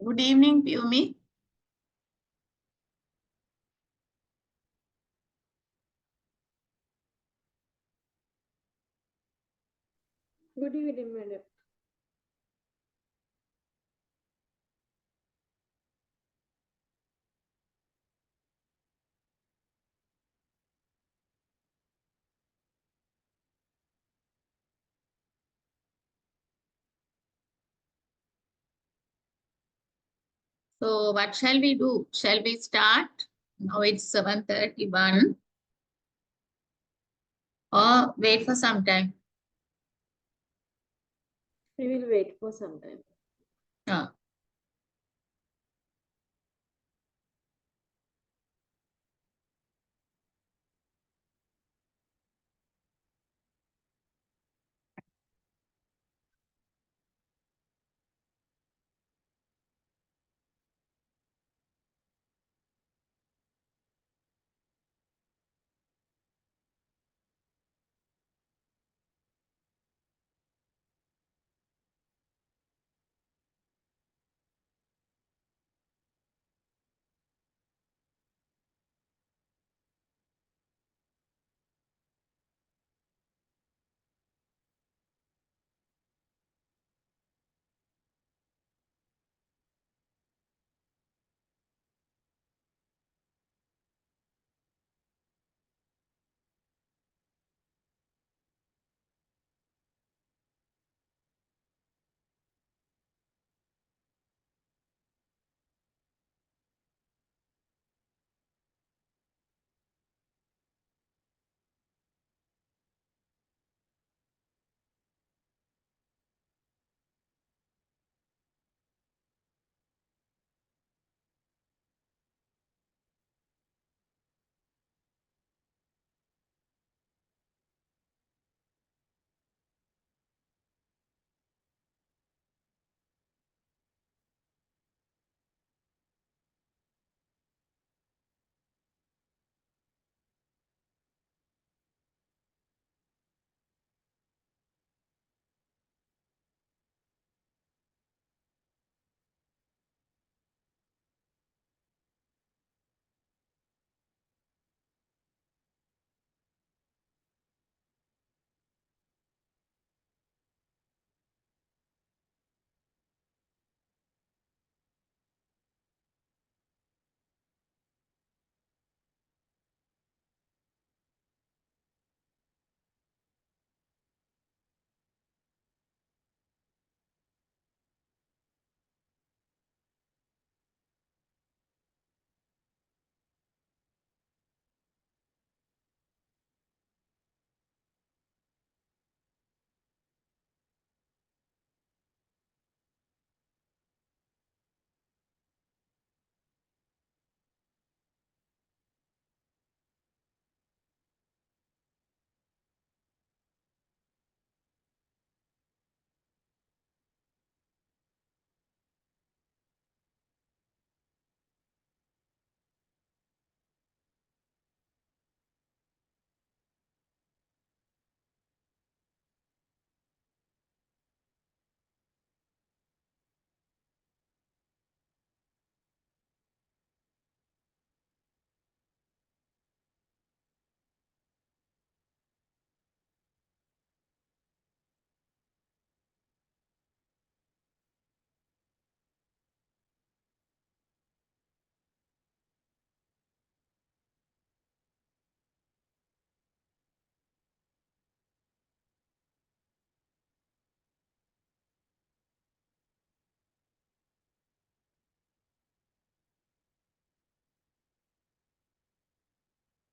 Good evening, Piyumi. Good evening, madam. So what shall we do? Shall we start? Now it's 7:31 or wait for some time? We will wait for some time. Ah.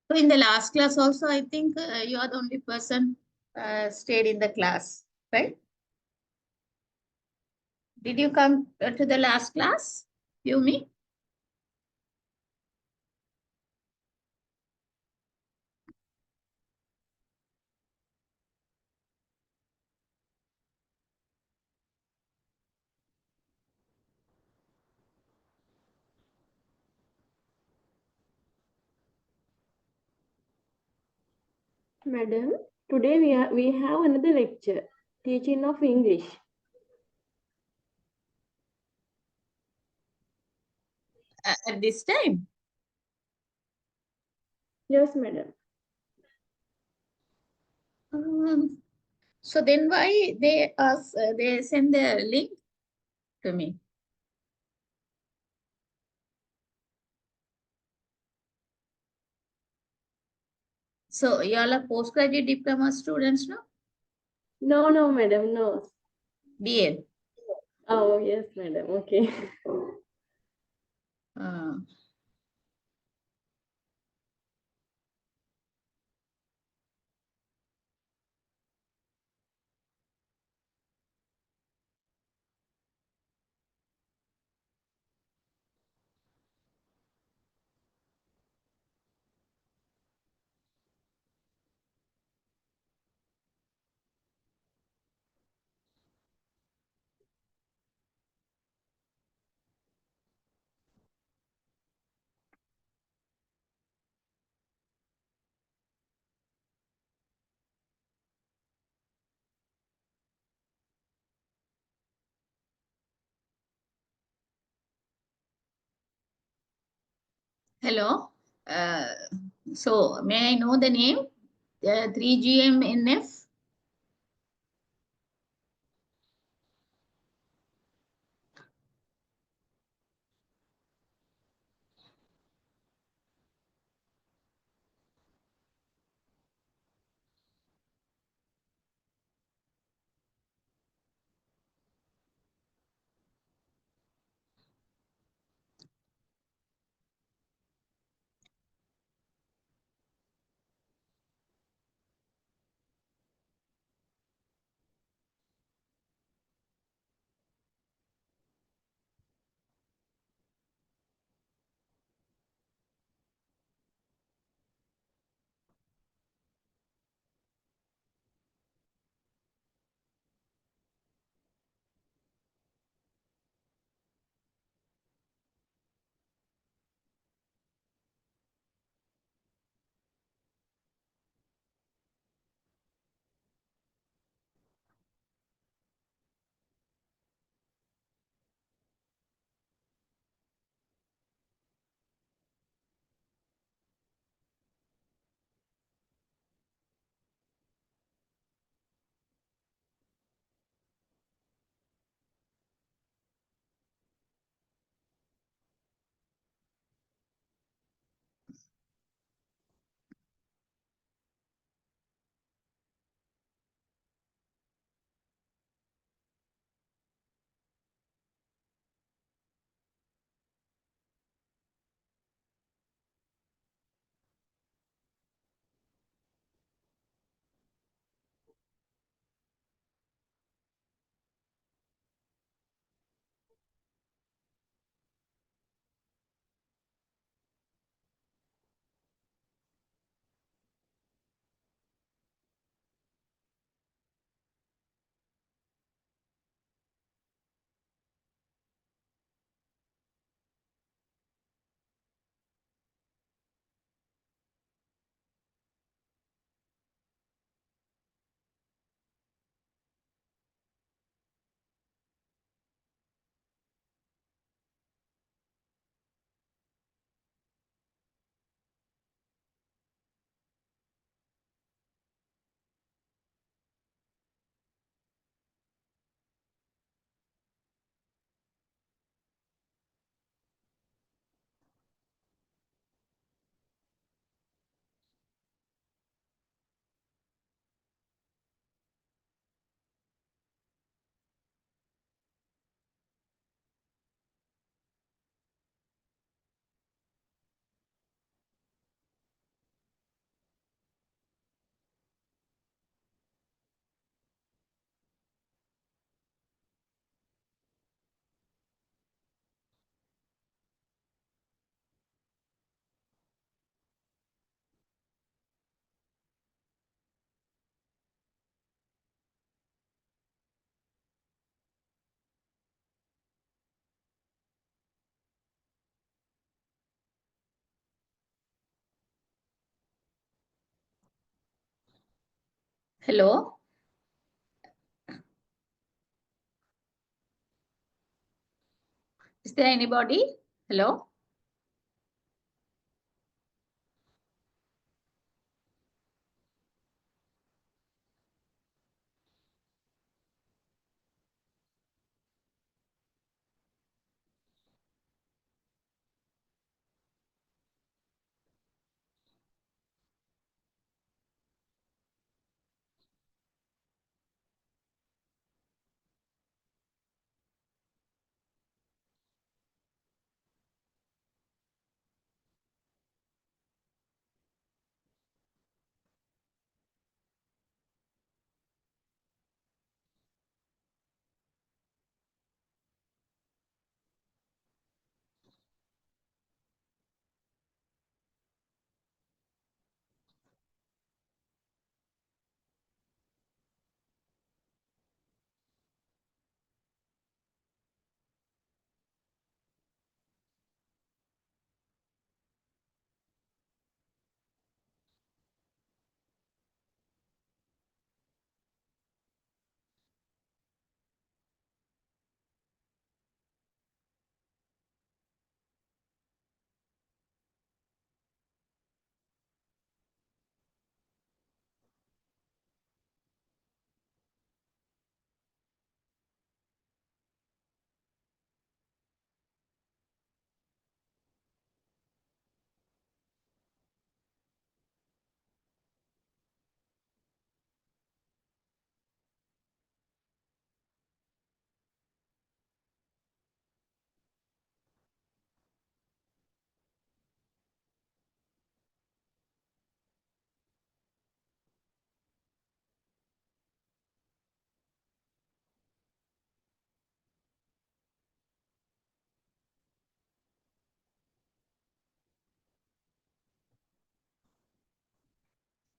So in the last class also, I think you are the only person stayed in the class, right? Did you come to the last class, Piyumi? Madam, today we have another lecture, teaching of English. at this time? Yes, madam. Um, so then why they send the link to me? So you all are postgraduate diploma students, no? No, no, madam, no. BA. Oh, yes, madam. Okay. Uh, hello. Uh, so may I know the name? 3GMNF. Hello. Is there anybody? Hello.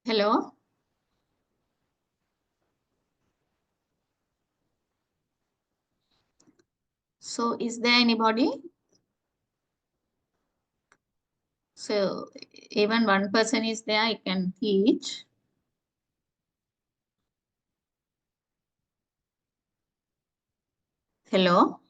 Hello. So is there anybody? So even one person is there, I can teach. Hello.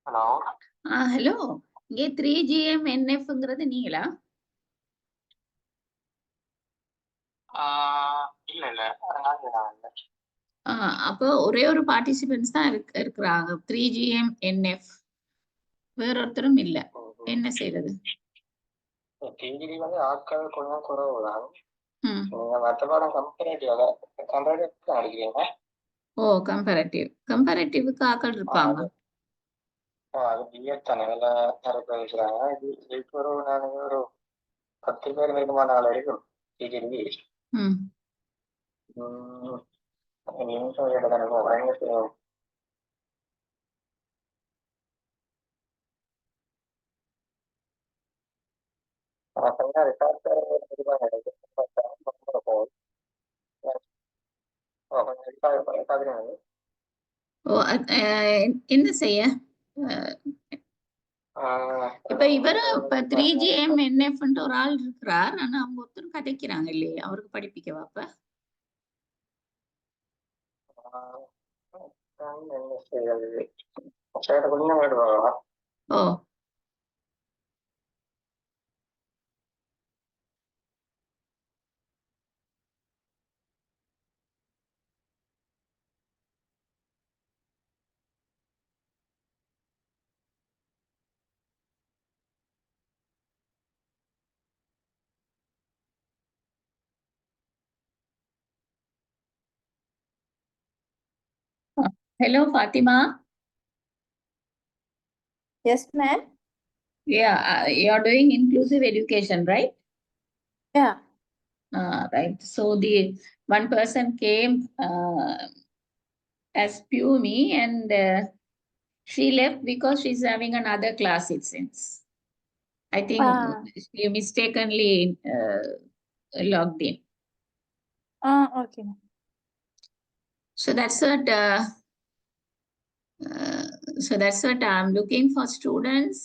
Hello hello. இங்கே 3GM NFங்கிறது நீங்களா? இல்ல இல்ல அதனால நான் இல்லை. அப்போ ஒரே ஒரு பார்ட்டிசிபென்ட்ஸ் தான் இருக்கிறாங்க. 3GM NF. வேற ஒருத்தரும் இல்ல. என்ன செய்யறது? டிகிரி வந்து ஆட்கள் கொஞ்சம் குறைவு தான். ம். நீங்க மற்ற பாடம் கம்பேரிட்டிவ் அடிக்கிறீங்க. ஓ, கம்பேரிட்டிவ்க்கு ஆட்கள் இருப்பாங்க. அது பிஎட் தானே, நல்லா நிறைய பேர் இருக்கிறாங்க. இதுக்கு நான் ஒரு 10 பேர் நெருக்கமான ஆள் வரைக்கும் டிகிரி. ம். நிமிஷம் கேட்டு தானே பயங்கர ஓ, என்ன செய்ய? இப்ப இவரு இப்ப 3GM NFன்ட்டு ஒரு ஆள் இருக்கிறார். ஆனா அவங்க ஒருத்தரும் கதைக்கிறாங்க இல்லையே, அவருக்கு படிப்பிக்கவா அப்ப? என்ன செய்யாது கொஞ்சம் விடுவாங்க. ஓ. Hello, Fatima. Yes, ma'am. Yeah, you're doing inclusive education, right? Yeah. Right. So the one person came as Pumi, and she left because she's having another class, it seems. I think she mistakenly logged in. Okay. So that's what. So that's what I'm looking for students.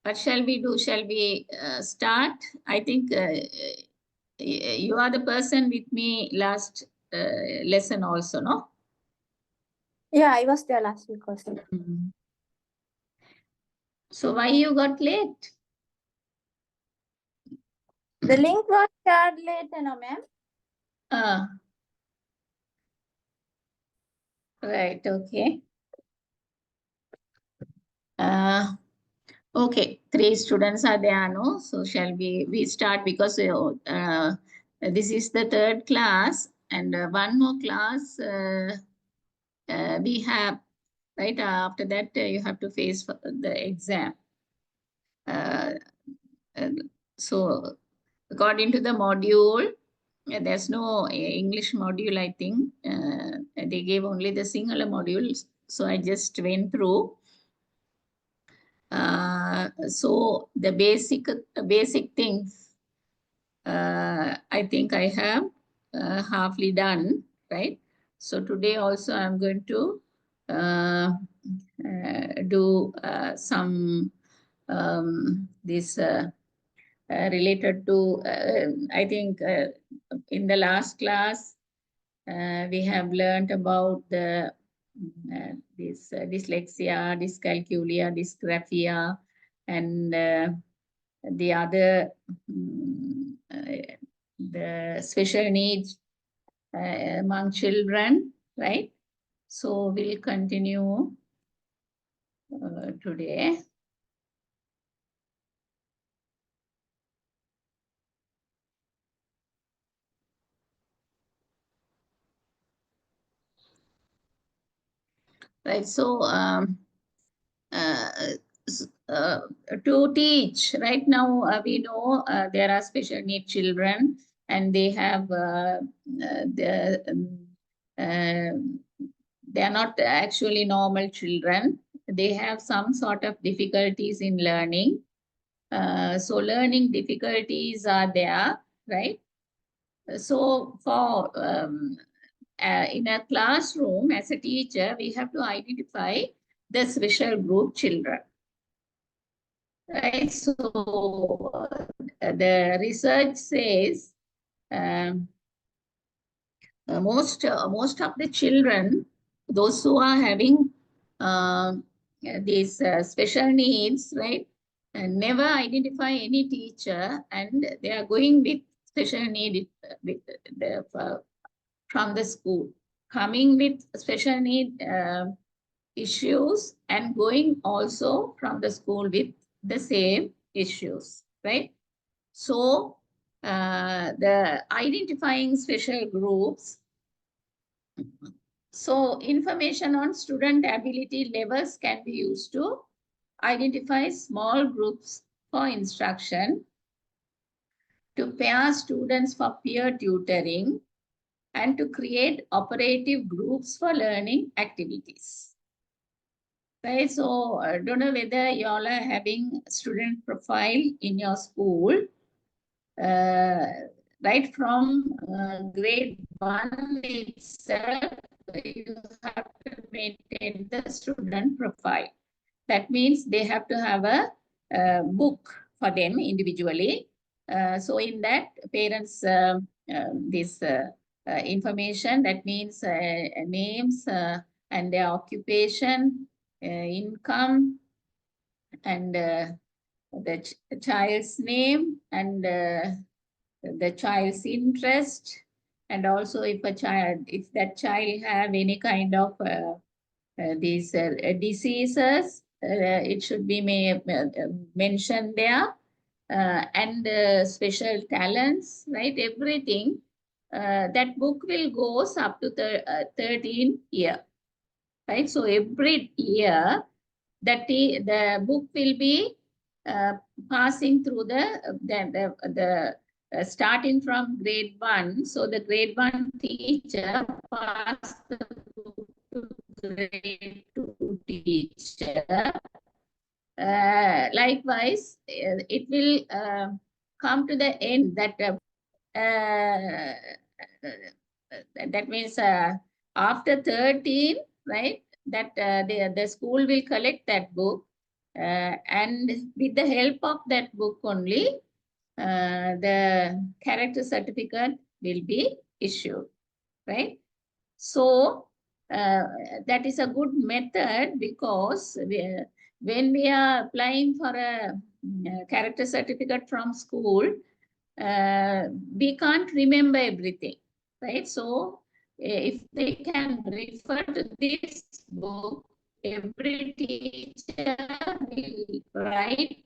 What shall we do? Shall we start? I think you are the person with me last lesson also, no? Yeah, I was there last week also. Mm-hmm. So why you got late? The link was shared late, no, ma'am. Right. Okay. Okay. 3 students are there, no? So shall we start, because this is the 3rd class, and one more class we have, right? After that, you have to face the exam. So according to the module, there's no English module, I think. They gave only the singular modules. So I just went through. So the basic things, I think I have halfly done, right? So today also I'm going to do some this related to, I think in the last class, we have learned about this dyslexia, dyscalculia, dysgraphia, and the other, the special needs among children, right? So we'll continue today. Right, so to teach, right now we know there are special need children and they have they are not actually normal children. They have some sort of difficulties in learning. So learning difficulties are there, right? So for in a classroom, as a teacher, we have to identify the special group children. Right, so the research says most of the children, those who are having these special needs, right, never identify any teacher, and they are going with special need from the school, coming with special need issues and going also from the school with the same issues, right? So the identifying special groups. So information on student ability levels can be used to identify small groups for instruction, to pair students for peer tutoring, and to create operative groups for learning activities. Right, so I don't know whether you all are having student profile in your school. Right from grade 1 itself, you have to maintain the student profile. That means they have to have a book for them individually. So in that, parents, this information, that means names and their occupation, income, and the child's name, and the child's interest, and also if that child have any kind of these diseases, it should be mentioned there, and special talents, right? Everything. That book will goes up to 13 year, right? So every year that the book will be passing through the starting from grade 1. So the grade 1 teacher passed the book to grade 2 teacher. Likewise, it will come to the end that that means after 13, right? That the school will collect that book, and with the help of that book only, the character certificate will be issued, right? So that is a good method, because when we are applying for a character certificate from school, we can't remember everything, right? So if they can refer to this book, every teacher will write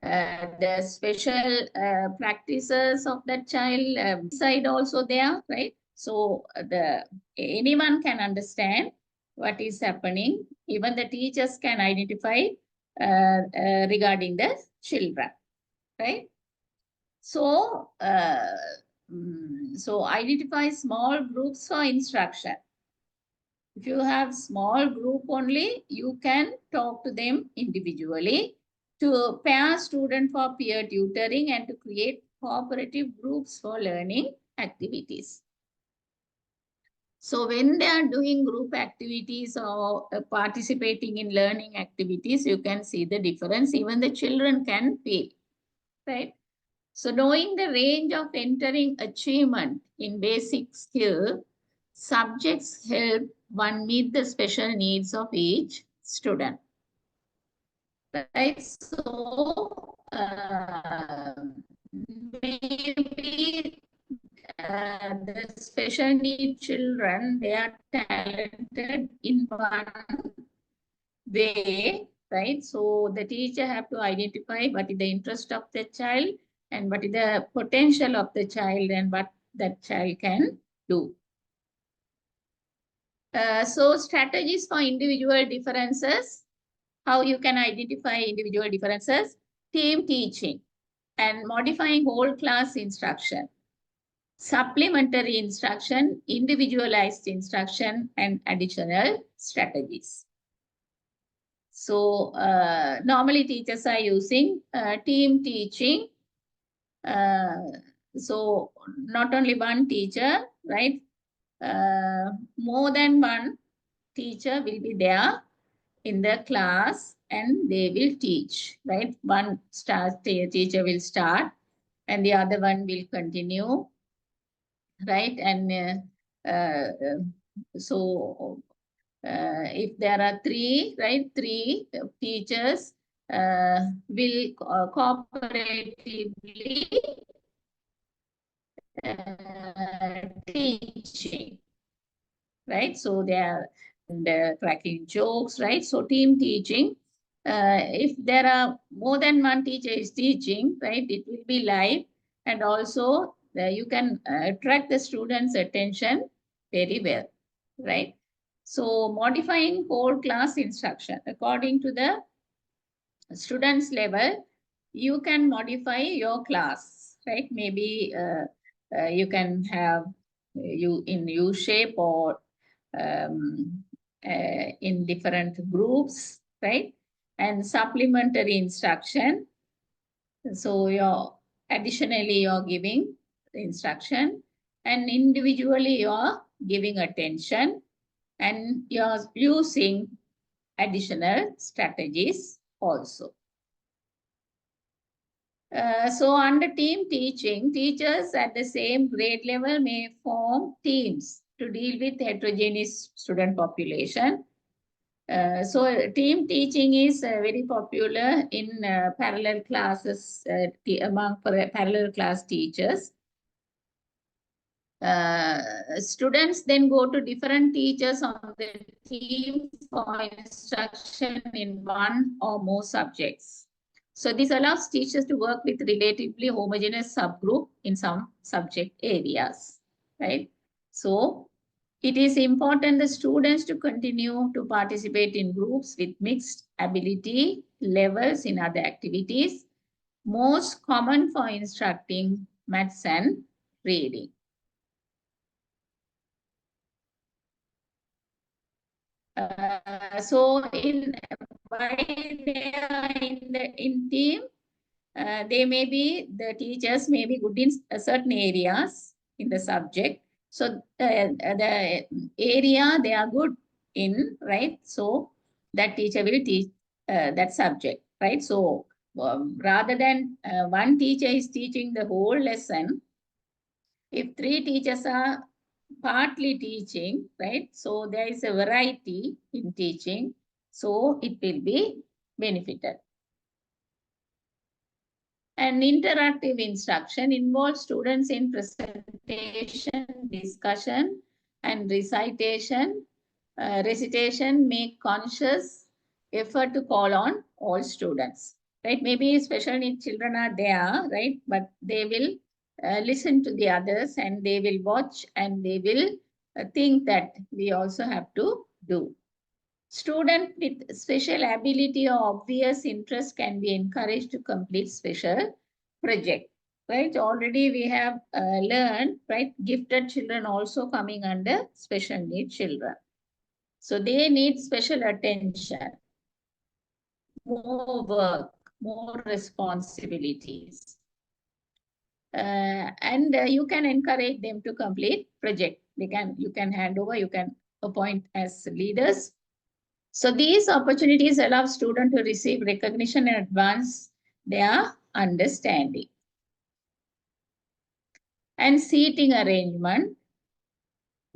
the special practices of that child side also there, right? So anyone can understand what is happening. Even the teachers can identify regarding the children, right? So, so identify small groups for instruction. If you have small group only, you can talk to them individually, to pair student for peer tutoring, and to create cooperative groups for learning activities. So when they are doing group activities or participating in learning activities, you can see the difference. Even the children can feel, right? So knowing the range of entering achievement in basic skill, subjects help one meet the special needs of each student. Right? So maybe the special need children, they are talented in one way, right? So the teacher have to identify what is the interest of the child and what is the potential of the child and what that child can do. So strategies for individual differences, how you can identify individual differences, team teaching and modifying whole class instruction, supplementary instruction, individualized instruction, and additional strategies. So normally teachers are using team teaching. So not only one teacher, right? More than one teacher will be there in the class and they will teach, right? One teacher will start and the other one will continue, right? And so if there are three, right, three teachers will cooperatively teaching, right? So they are cracking jokes, right? So team teaching. If there are more than one teacher is teaching, right, it will be live and also you can attract the students' attention very well, right? So modifying whole class instruction according to the students level, you can modify your class, right? Maybe you can have you in U shape or in different groups, right? And supplementary instruction. So additionally you're giving the instruction and individually you're giving attention and you're using additional strategies also. So under team teaching, teachers at the same grade level may form teams to deal with heterogeneous student population. So team teaching is very popular in parallel classes among parallel class teachers. Students then go to different teachers on the team for instruction in one or more subjects. So this allows teachers to work with relatively homogeneous subgroup in some subject areas, right? So it is important the students to continue to participate in groups with mixed ability levels in other activities, most common for instructing maths and reading. So while they are in team, they may be, the teachers may be good in certain areas in the subject. So the area they are good in, right? So that teacher will teach that subject, right? So rather than one teacher is teaching the whole lesson, if three teachers are partly teaching, right? So there is a variety in teaching. So it will be benefited. And interactive instruction involves students in presentation, discussion, and recitation. Recitation make conscious effort to call on all students, right? Maybe special needs children are there, right? But they will listen to the others and they will watch and they will think that we also have to do. Student with special ability or obvious interest can be encouraged to complete special project, right? Already we have learned, right? Gifted children also coming under special need children. So they need special attention, more work, more responsibilities. And you can encourage them to complete project. you can hand over, you can appoint as leaders. So these opportunities allow students to receive recognition and advance their understanding. And seating arrangement,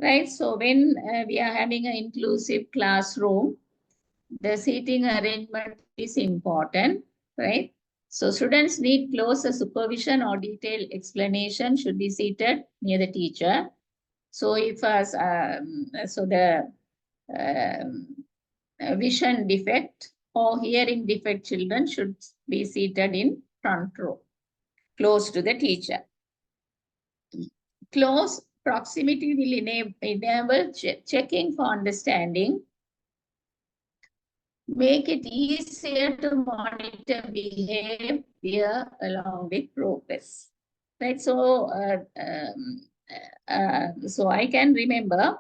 right? So when we are having an inclusive classroom, the seating arrangement is important, right? So students need closer supervision or detailed explanation should be seated near the teacher. So if the vision defect or hearing defect children should be seated in front row, close to the teacher. Close proximity will enable checking for understanding, make it easier to monitor behavior along with progress. Right, so so I can remember,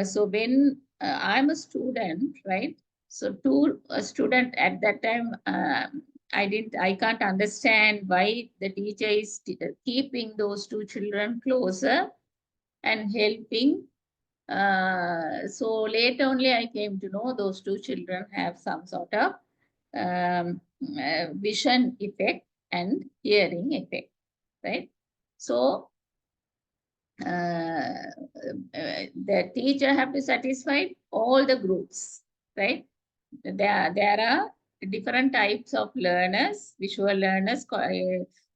so when I'm a student, right? So to a student at that time, I can't understand why the teacher is keeping those two children closer and helping. So late only I came to know those two children have some sort of vision effect and hearing effect, right? So the teacher have to satisfy all the groups, right? There are different types of learners: visual learners,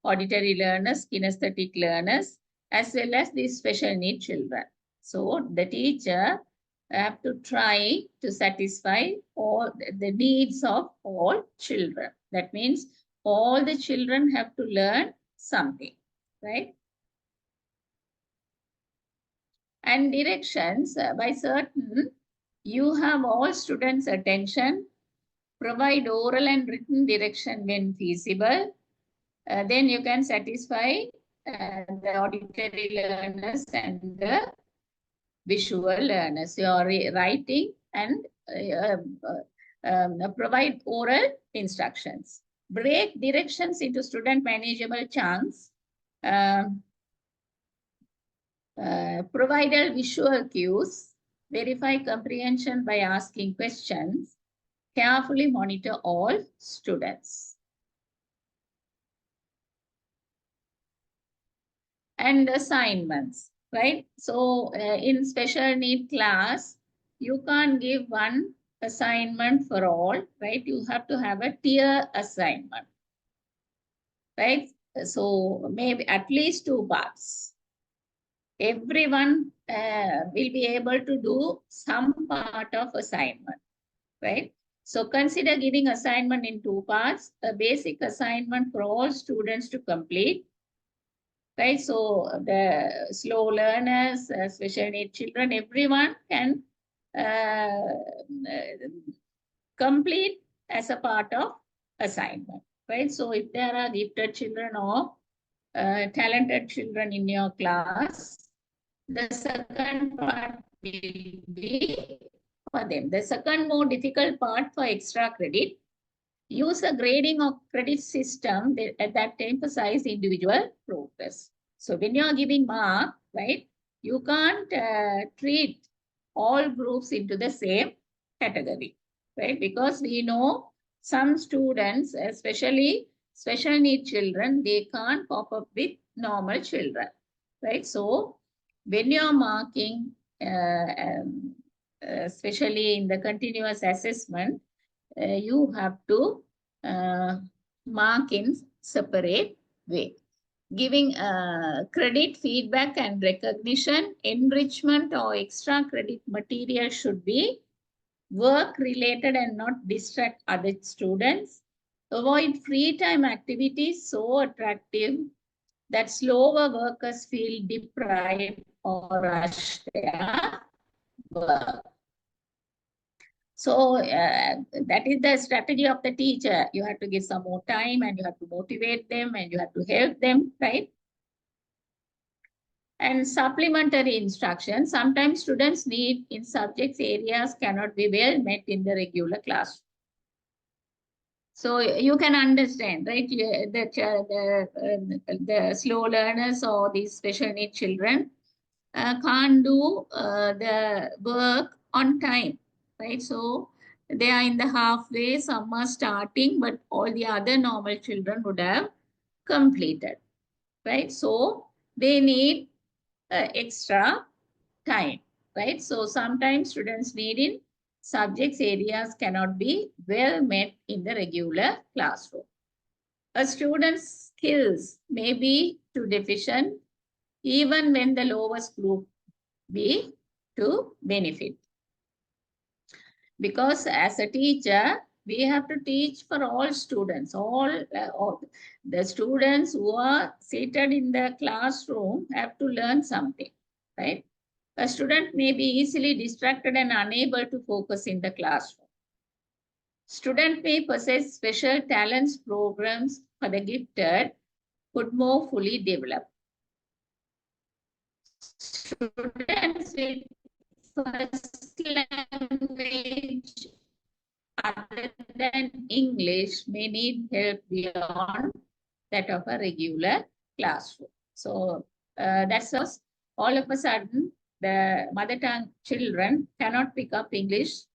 auditory learners, kinesthetic learners, as well as these special need children. So the teacher have to try to satisfy all the needs of all children. That means all the children have to learn something, right? And directions by certain, you have all students' attention, provide oral and written direction when feasible. Then you can satisfy the auditory learners and the visual learners. You are writing and provide oral instructions. Break directions into student manageable chunks. Provide visual cues. Verify comprehension by asking questions. Carefully monitor all students. And assignments, right? So in special need class, you can't give one assignment for all, right? You have to have a tier assignment, right? So maybe at least 2 parts. Everyone will be able to do some part of assignment, right? So consider giving assignment in 2 parts, a basic assignment for all students to complete, right? So the slow learners, special need children, everyone can complete as a part of assignment, right? So if there are gifted children or talented children in your class, the second part will be for them. The second more difficult part for extra credit, use a grading or credit system that emphasize individual progress. So when you are giving mark, right, you can't treat all groups into the same category, right? Because we know some students, especially special need children, they can't cope up with normal children, right? So when you're marking, especially in the continuous assessment, you have to mark in separate way. Giving credit, feedback and recognition, enrichment or extra credit material should be work related and not distract other students. Avoid free time activities so attractive that slower workers feel deprived or rush their work. So that is the strategy of the teacher. You have to give some more time and you have to motivate them and you have to help them, right? And supplementary instruction. Sometimes students' need in subjects areas cannot be well met in the regular class. So you can understand, right? The slow learners or these special need children, can't do the work on time, right? So they are in the halfway, some are starting, but all the other normal children would have completed, right? So they need extra time, right? So sometimes students need in subjects areas cannot be well met in the regular classroom. A student's skills may be too deficient even when the lowest group be to benefit. Because as a teacher, we have to teach for all students, all the students who are seated in the classroom have to learn something, right? A student may be easily distracted and unable to focus in the classroom. Student may possess special talents programs for the gifted could more fully develop. Students with first language other than English may need help beyond that of a regular classroom. So that's us. All of a sudden, the mother tongue children cannot pick up English.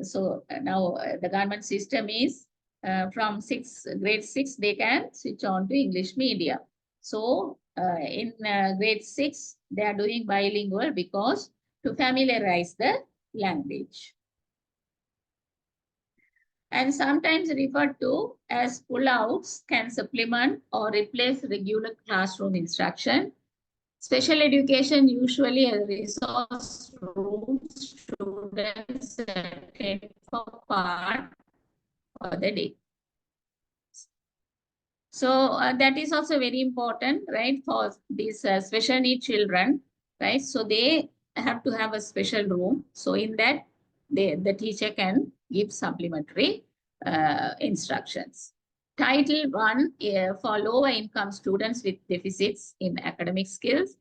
So now the government system is from grade 6, they can switch on to English medium. So in grade 6, they are doing bilingual because to familiarize the language. And sometimes referred to as pullouts can supplement or replace regular classroom instruction. Special education usually a resource room students attend for part of the day. So that is also very important, right, for these special need children, right? So they have to have a special room. So in that, the teacher can give supplementary instructions. Title 1 for lower income students with deficits in academic skills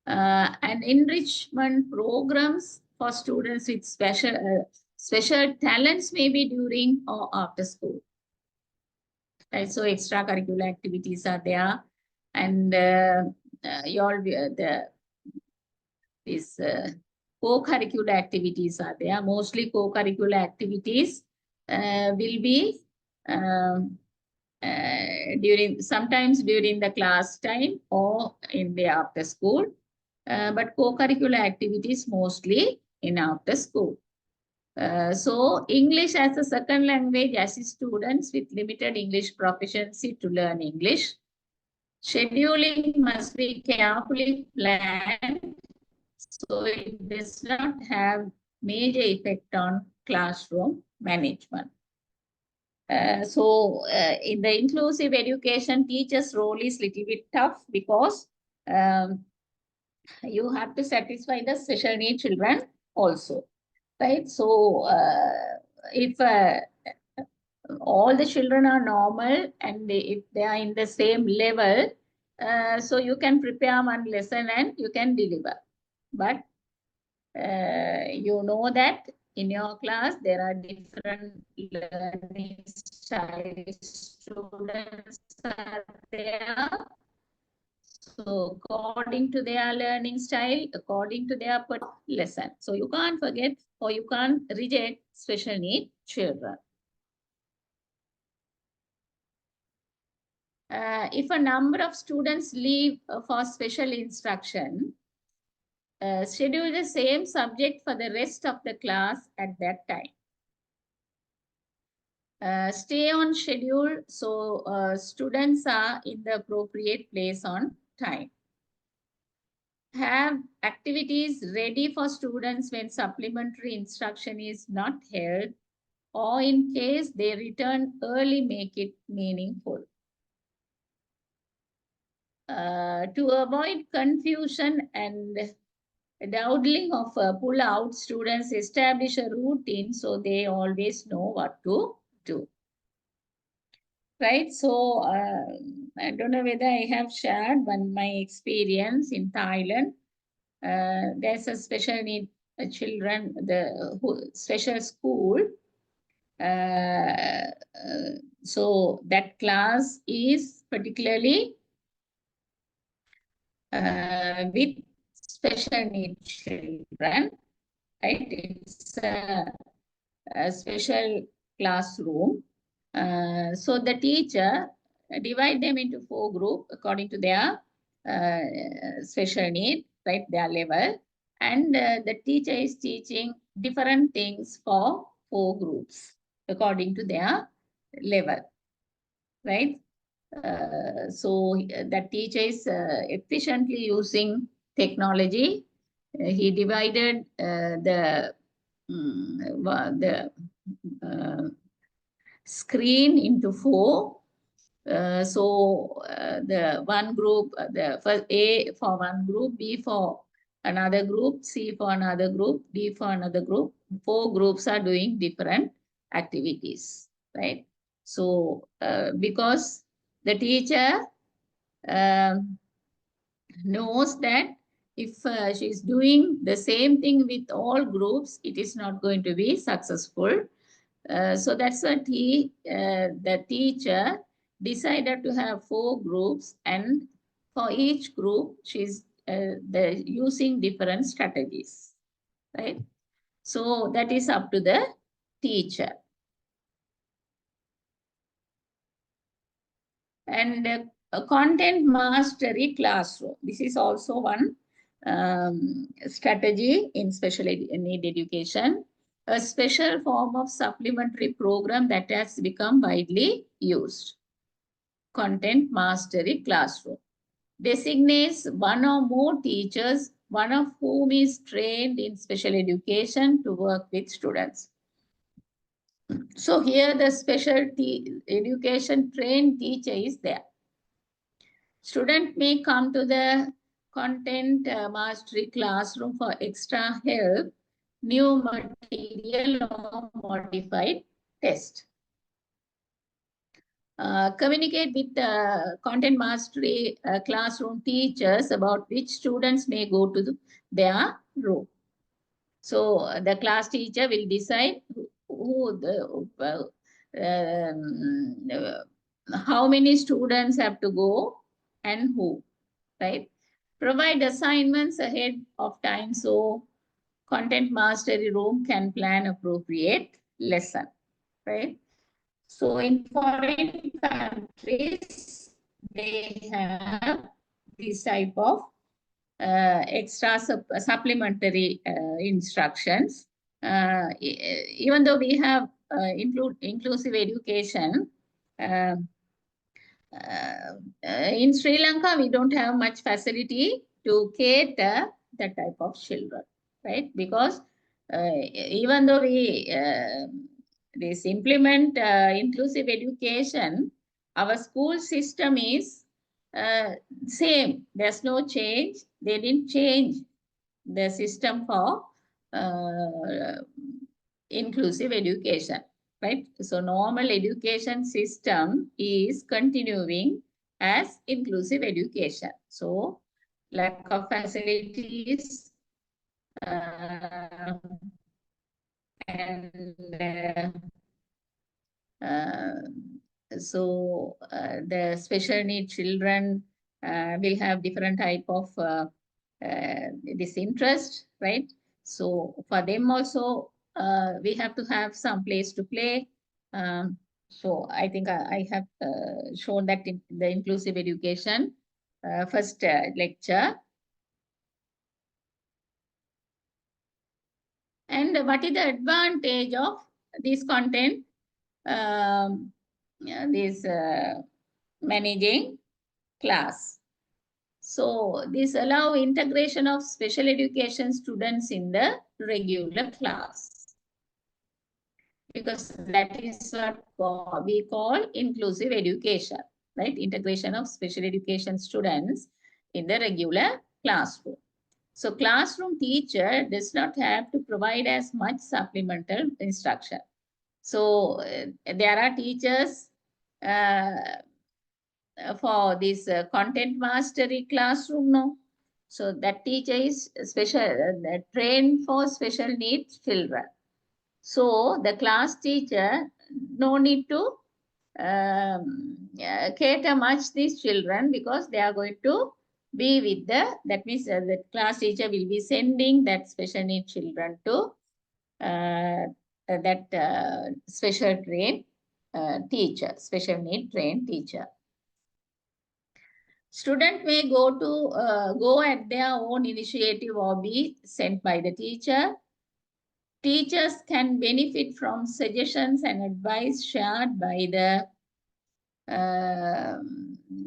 and enrichment programs for students with special talents maybe during or after school. Right, so extracurricular activities are there, and these co-curricular activities are there. Mostly co-curricular activities will be sometimes during the class time or in the after school, but co-curricular activities mostly in after school. So English as a second language assists students with limited English proficiency to learn English. Scheduling must be carefully planned so it does not have major effect on classroom management. In the inclusive education, teachers' role is a little bit tough because you have to satisfy the special need children also, right? So if all the children are normal and if they are in the same level, so you can prepare one lesson and you can deliver. But you know that in your class there are different learning styles. Students are there. So according to their learning style, according to their lesson. So you can't forget or you can't reject special need children. If a number of students leave for special instruction, schedule the same subject for the rest of the class at that time. Stay on schedule so students are in the appropriate place on time. Have activities ready for students when supplementary instruction is not held, or in case they return early, make it meaningful. To avoid confusion and dawdling of pull-out, students establish a routine so they always know what to do. Right, so I don't know whether I have shared my experience in Thailand. There's a special need children, special school. So that class is particularly with special needs children, right? It's a special classroom. So the teacher divide them into 4 groups according to their special need, right? Their level. And the teacher is teaching different things for 4 groups according to their level, right? So the teacher is efficiently using technology. He divided the screen into 4. The one group, the first A for one group, B for another group, C for another group, D for another group. 4 groups are doing different activities, right? So because the teacher knows that if she's doing the same thing with all groups, it is not going to be successful. So that's what the teacher decided to have 4 groups, and for each group, she's using different strategies, right? So that is up to the teacher. And a content mastery classroom. This is also one strategy in special need education, a special form of supplementary program that has become widely used. Content mastery classroom designates one or more teachers, one of whom is trained in special education, to work with students. So here the special education trained teacher is there. Student may come to the content mastery classroom for extra help, new material or modified test. Communicate with content mastery classroom teachers about which students may go to their room. So the class teacher will decide how many students have to go and who, right? Provide assignments ahead of time so content mastery room can plan appropriate lesson, right? So in foreign countries, they have this type of extra supplementary instructions. Even though we have inclusive education, in Sri Lanka, we don't have much facility to cater that type of children, right? Because even though we this implement inclusive education, our school system is same. There's no change. They didn't change the system for inclusive education, right? So normal education system is continuing as inclusive education. So lack of facilities and so the special need children will have different type of this interest, right? So for them also, we have to have some place to play. So I think I have shown that in the inclusive education first lecture. And what is the advantage of this content? This managing class. So this allow integration of special education students in the regular class, because that is what we call inclusive education, right? Integration of special education students in the regular classroom. So classroom teacher does not have to provide as much supplemental instruction. So there are teachers for this content mastery classroom, no? So that teacher is trained for special needs children. So the class teacher no need to cater much these children, because they are going to be with that means the class teacher will be sending that special need children to that special trained teacher, special need trained teacher. Student may go at their own initiative or be sent by the teacher. Teachers can benefit from suggestions and advice shared by the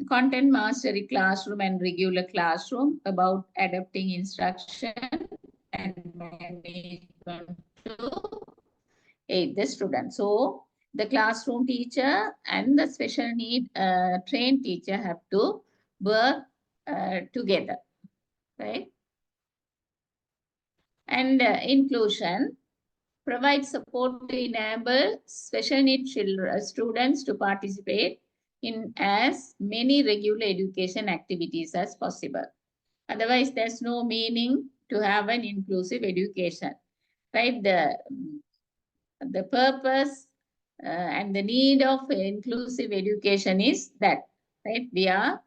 content mastery classroom and regular classroom about adapting instruction and management to aid the student. So the classroom teacher and the special need trained teacher have to work together, right? And inclusion provides support to enable special need children, students to participate in as many regular education activities as possible. Otherwise, there's no meaning to have an inclusive education, right? The purpose and the need of inclusive education is that, right? We are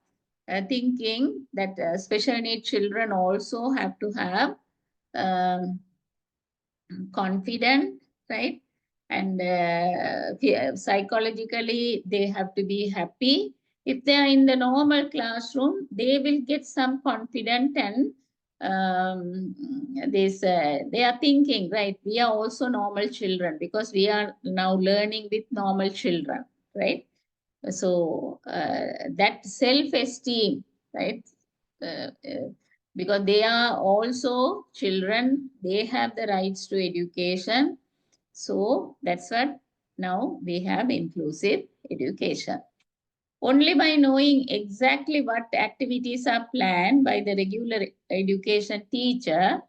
thinking that special need children also have to have confident, right? And psychologically, they have to be happy. If they are in the normal classroom, they will get some confidence and they are thinking, right? We are also normal children because we are now learning with normal children, right? So that self-esteem, right? Because they are also children, they have the rights to education. So that's what now we have inclusive education. Only by knowing exactly what activities are planned by the regular education teacher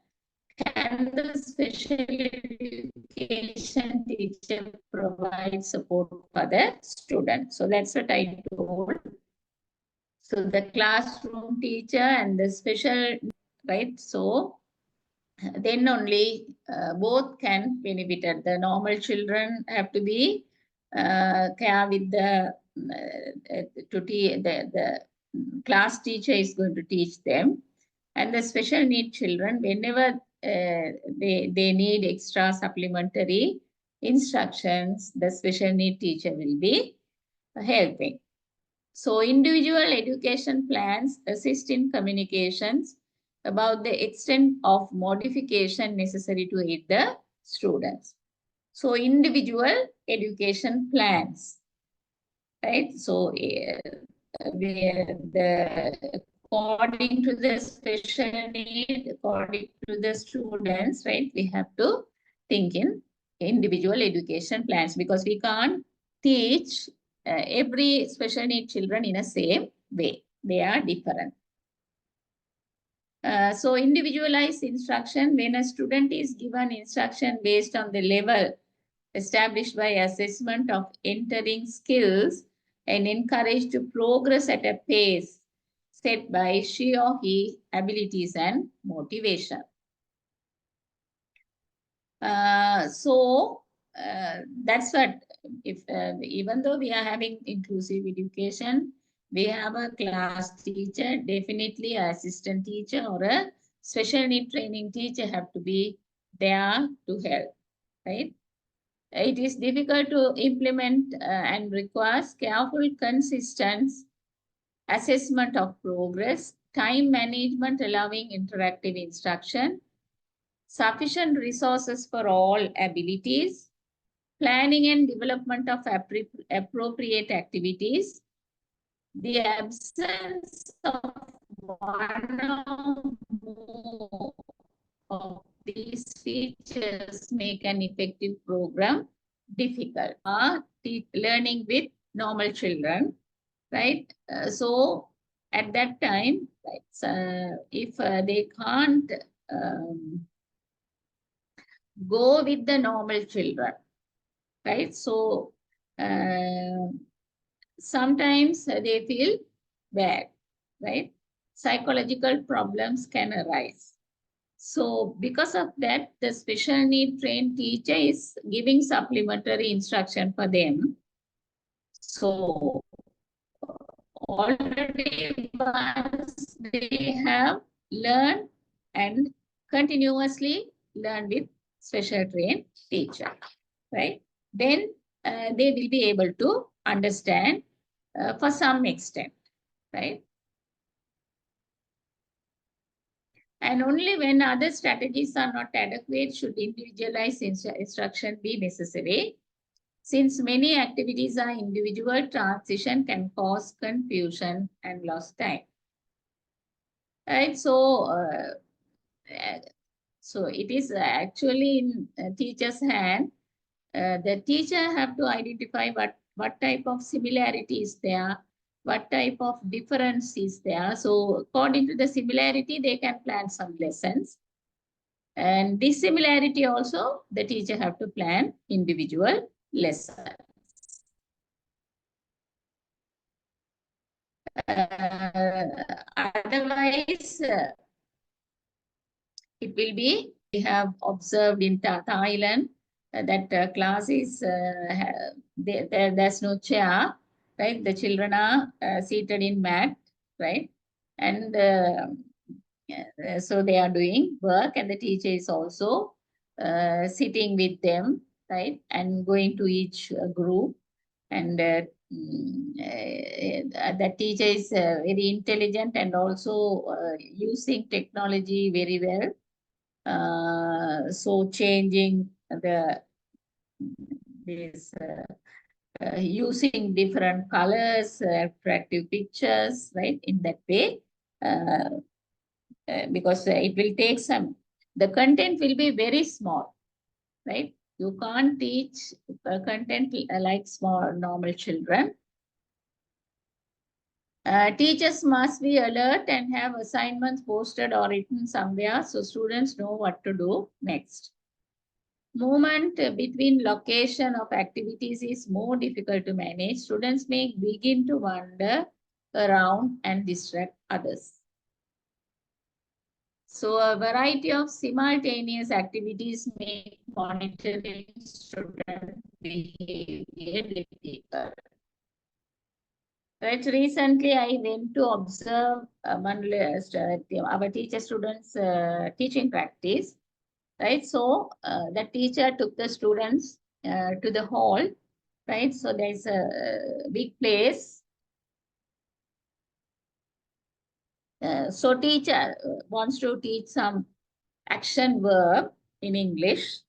can the special education teacher provide support for the student. So that's what I told. So the classroom teacher and the special, right? So then only both can benefit. The normal children have to be care with the the class teacher is going to teach them, and the special need children, whenever they need extra supplementary instructions, the special need teacher will be helping. So individual education plans assist in communications about the extent of modification necessary to aid the students. So individual education plans, right? So according to the special need, according to the students, right? We have to think in individual education plans because we can't teach every special need children in a same way. They are different. So individualized instruction, when a student is given instruction based on the level established by assessment of entering skills and encouraged to progress at a pace set by she or he abilities and motivation. So that's what, if even though we are having inclusive education, we have a class teacher, definitely an assistant teacher or a special need training teacher have to be there to help, right? It is difficult to implement and requires careful, consistent assessment of progress, time management allowing interactive instruction, sufficient resources for all abilities, planning and development of appropriate activities, the absence of one or more of these features make an effective program difficult. Learning with normal children, right? So at that time, right, if they can't go with the normal children, right? So sometimes they feel bad, right? Psychological problems can arise. So because of that, the special need trained teacher is giving supplementary instruction for them. So already once they have learned and continuously learn with special trained teacher, right? Then they will be able to understand for some extent, right? And only when other strategies are not adequate should individualized instruction be necessary. Since many activities are individual, transition can cause confusion and lost time. Right, so it is actually in teacher's hand. The teacher have to identify what type of similarity is there, what type of difference is there. So according to the similarity, they can plan some lessons. And dissimilarity also, the teacher have to plan individual lessons. Otherwise, it will be, we have observed in Thailand that class is, there's no chair, right? The children are seated in mat, right? And so they are doing work and the teacher is also sitting with them, right? And going to each group. And the teacher is very intelligent and also using technology very well. So changing this using different colors, attractive pictures, right? In that way, because it will take some, the content will be very small, right? You can't teach content like small normal children. Teachers must be alert and have assignments posted or written somewhere so students know what to do next. Movement between location of activities is more difficult to manage. Students may begin to wander around and distract others. So a variety of simultaneous activities make monitoring student behavior difficult. Right, recently I went to observe our teacher students teaching practice. Right, so the teacher took the students to the hall, right? So there's a big place. So teacher wants to teach some action verb in English.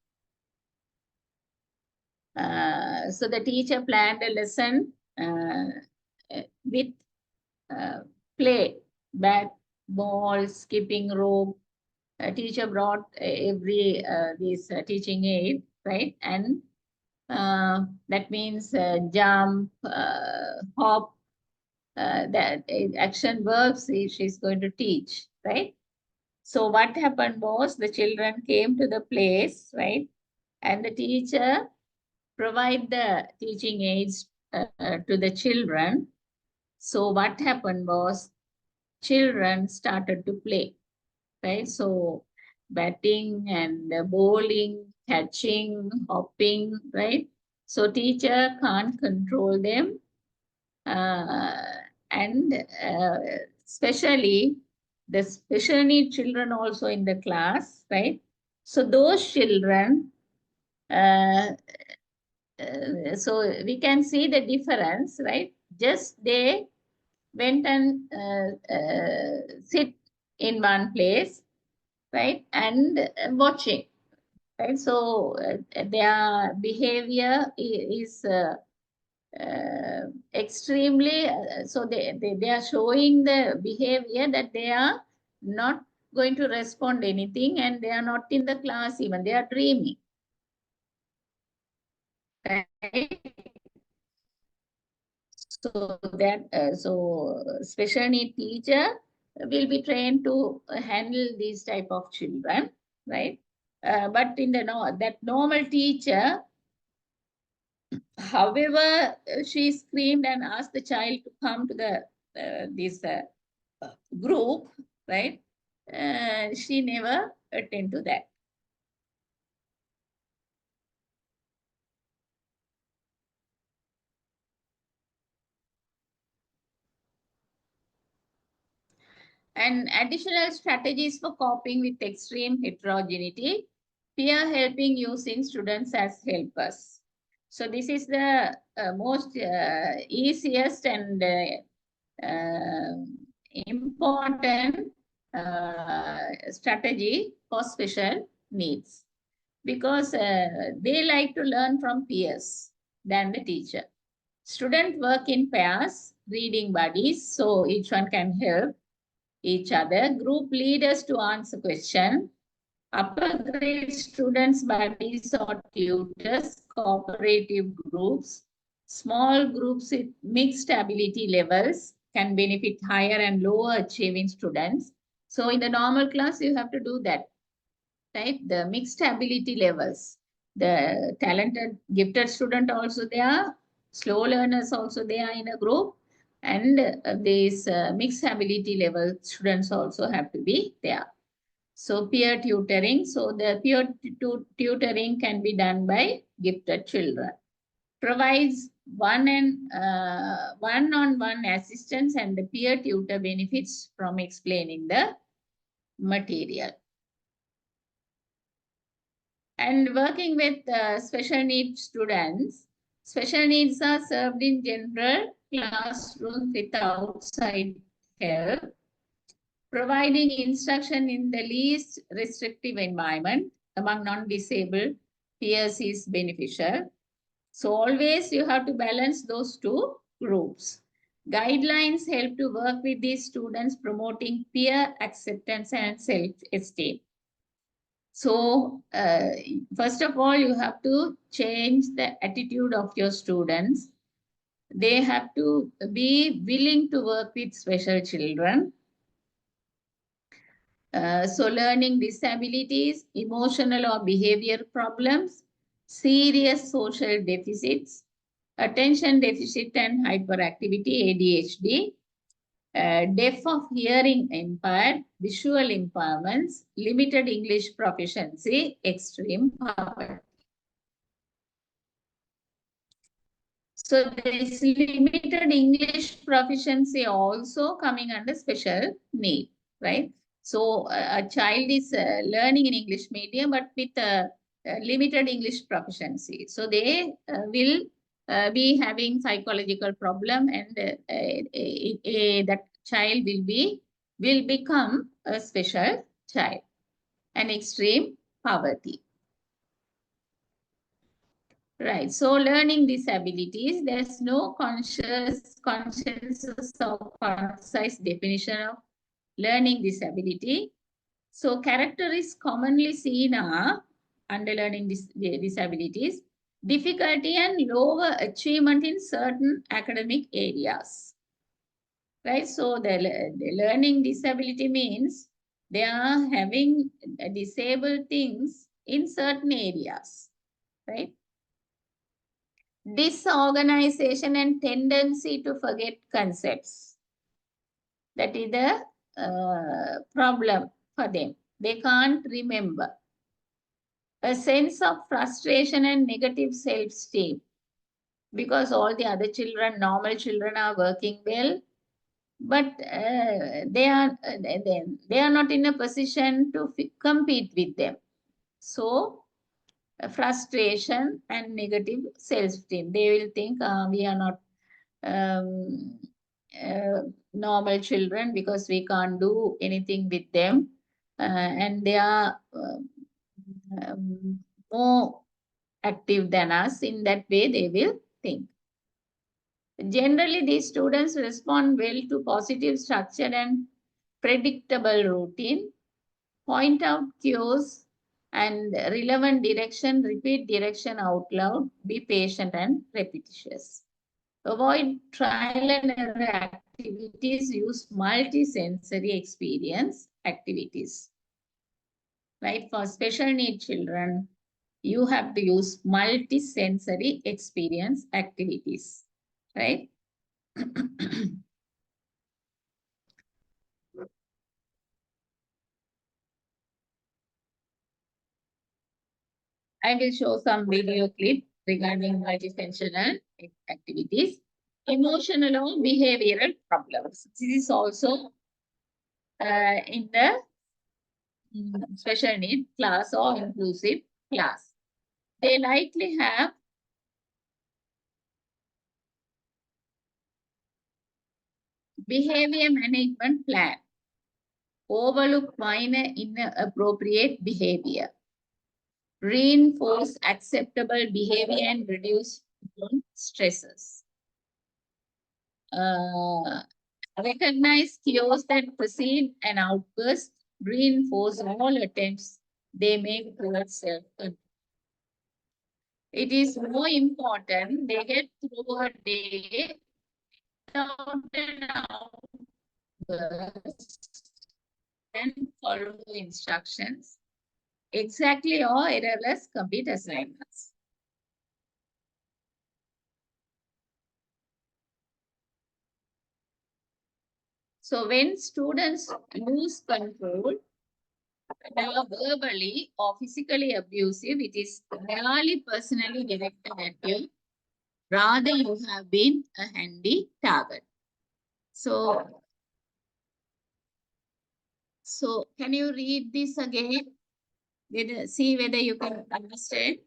So the teacher planned a lesson with play, bat, ball, skipping rope. Teacher brought every this teaching aid, right? And that means jump, hop, that action verbs she's going to teach, right? So what happened was the children came to the place, right? And the teacher provide the teaching aids to the children. So what happened was children started to play, right? So batting and bowling, catching, hopping, right? So teacher can't control them. And especially the special need children also in the class, right? So those children, so we can see the difference, right? Just they went and sit in one place, right? And watching, right? So their behavior is extremely, so they are showing the behavior that they are not going to respond anything and they are not in the class even, they are dreaming. Right? So that so special need teacher will be trained to handle these type of children, right? But in the that normal teacher, however, she screamed and asked the child to come to the this group, right? She never attend to that. And additional strategies for coping with extreme heterogeneity, peer helping using students as helpers. So this is the most easiest and important strategy for special needs, because they like to learn from peers than the teacher. Students work in pairs, reading buddies, so each one can help each other. Group leaders to answer question. Upper grade students, buddies or tutors, cooperative groups. Small groups with mixed ability levels can benefit higher and lower achieving students. So in the normal class, you have to do that, right? The mixed ability levels. The talented, gifted student also there, slow learners also there in a group, and these mixed ability level students also have to be there. So peer tutoring. So the peer tutoring can be done by gifted children. Provides one-on-one assistance, and the peer tutor benefits from explaining the material. And working with special needs students, special needs are served in general classrooms with outside help. Providing instruction in the least restrictive environment among non-disabled peers is beneficial. So always you have to balance those two groups. Guidelines help to work with these students, promoting peer acceptance and self-esteem. So first of all, you have to change the attitude of your students. They have to be willing to work with special children. So learning disabilities, emotional or behavior problems, serious social deficits, attention deficit and hyperactivity, ADHD, deaf of hearing impaired, visual impairments, limited English proficiency, extreme poverty. So this limited English proficiency also coming under special need, right? So a child is learning in English medium, but with a limited English proficiency. So they will be having psychological problem, and that child will become a special child. And extreme poverty. Right. So learning disabilities, there's no consensus or concise definition of learning disability. So character is commonly seen under learning disabilities, difficulty and lower achievement in certain academic areas. Right. So the learning disability means they are having disabled things in certain areas. Right. Disorganization and tendency to forget concepts. That is the problem for them. They can't remember. A sense of frustration and negative self-esteem, because all the other children, normal children, are working well, but they are not in a position to compete with them. So frustration and negative self-esteem. They will think we are not normal children because we can't do anything with them, and they are more active than us. In that way, they will think. Generally, these students respond well to positive structure and predictable routine, point out cues and relevant direction, repeat direction out loud, be patient and repetitious. Avoid trial and error activities, use multi-sensory experience activities. Right? For special need children, you have to use multi-sensory experience activities. Right? I will show some video clip regarding multisensory activities. Emotional or behavioral problems. This is also in the special need class or inclusive class. They likely have behavior management plan, overlook minor inappropriate behavior, reinforce acceptable behavior and reduce stresses. Recognize chaos that precede an outburst, reinforce all attempts they make towards self-control. It is more important they get through a day without an outburst and follow the instructions exactly or errorless complete assignments. So when students lose control, they are verbally or physically abusive, it is rarely personally directed at you. Rather, you have been a handy target. So can you read this again? See whether you can understand.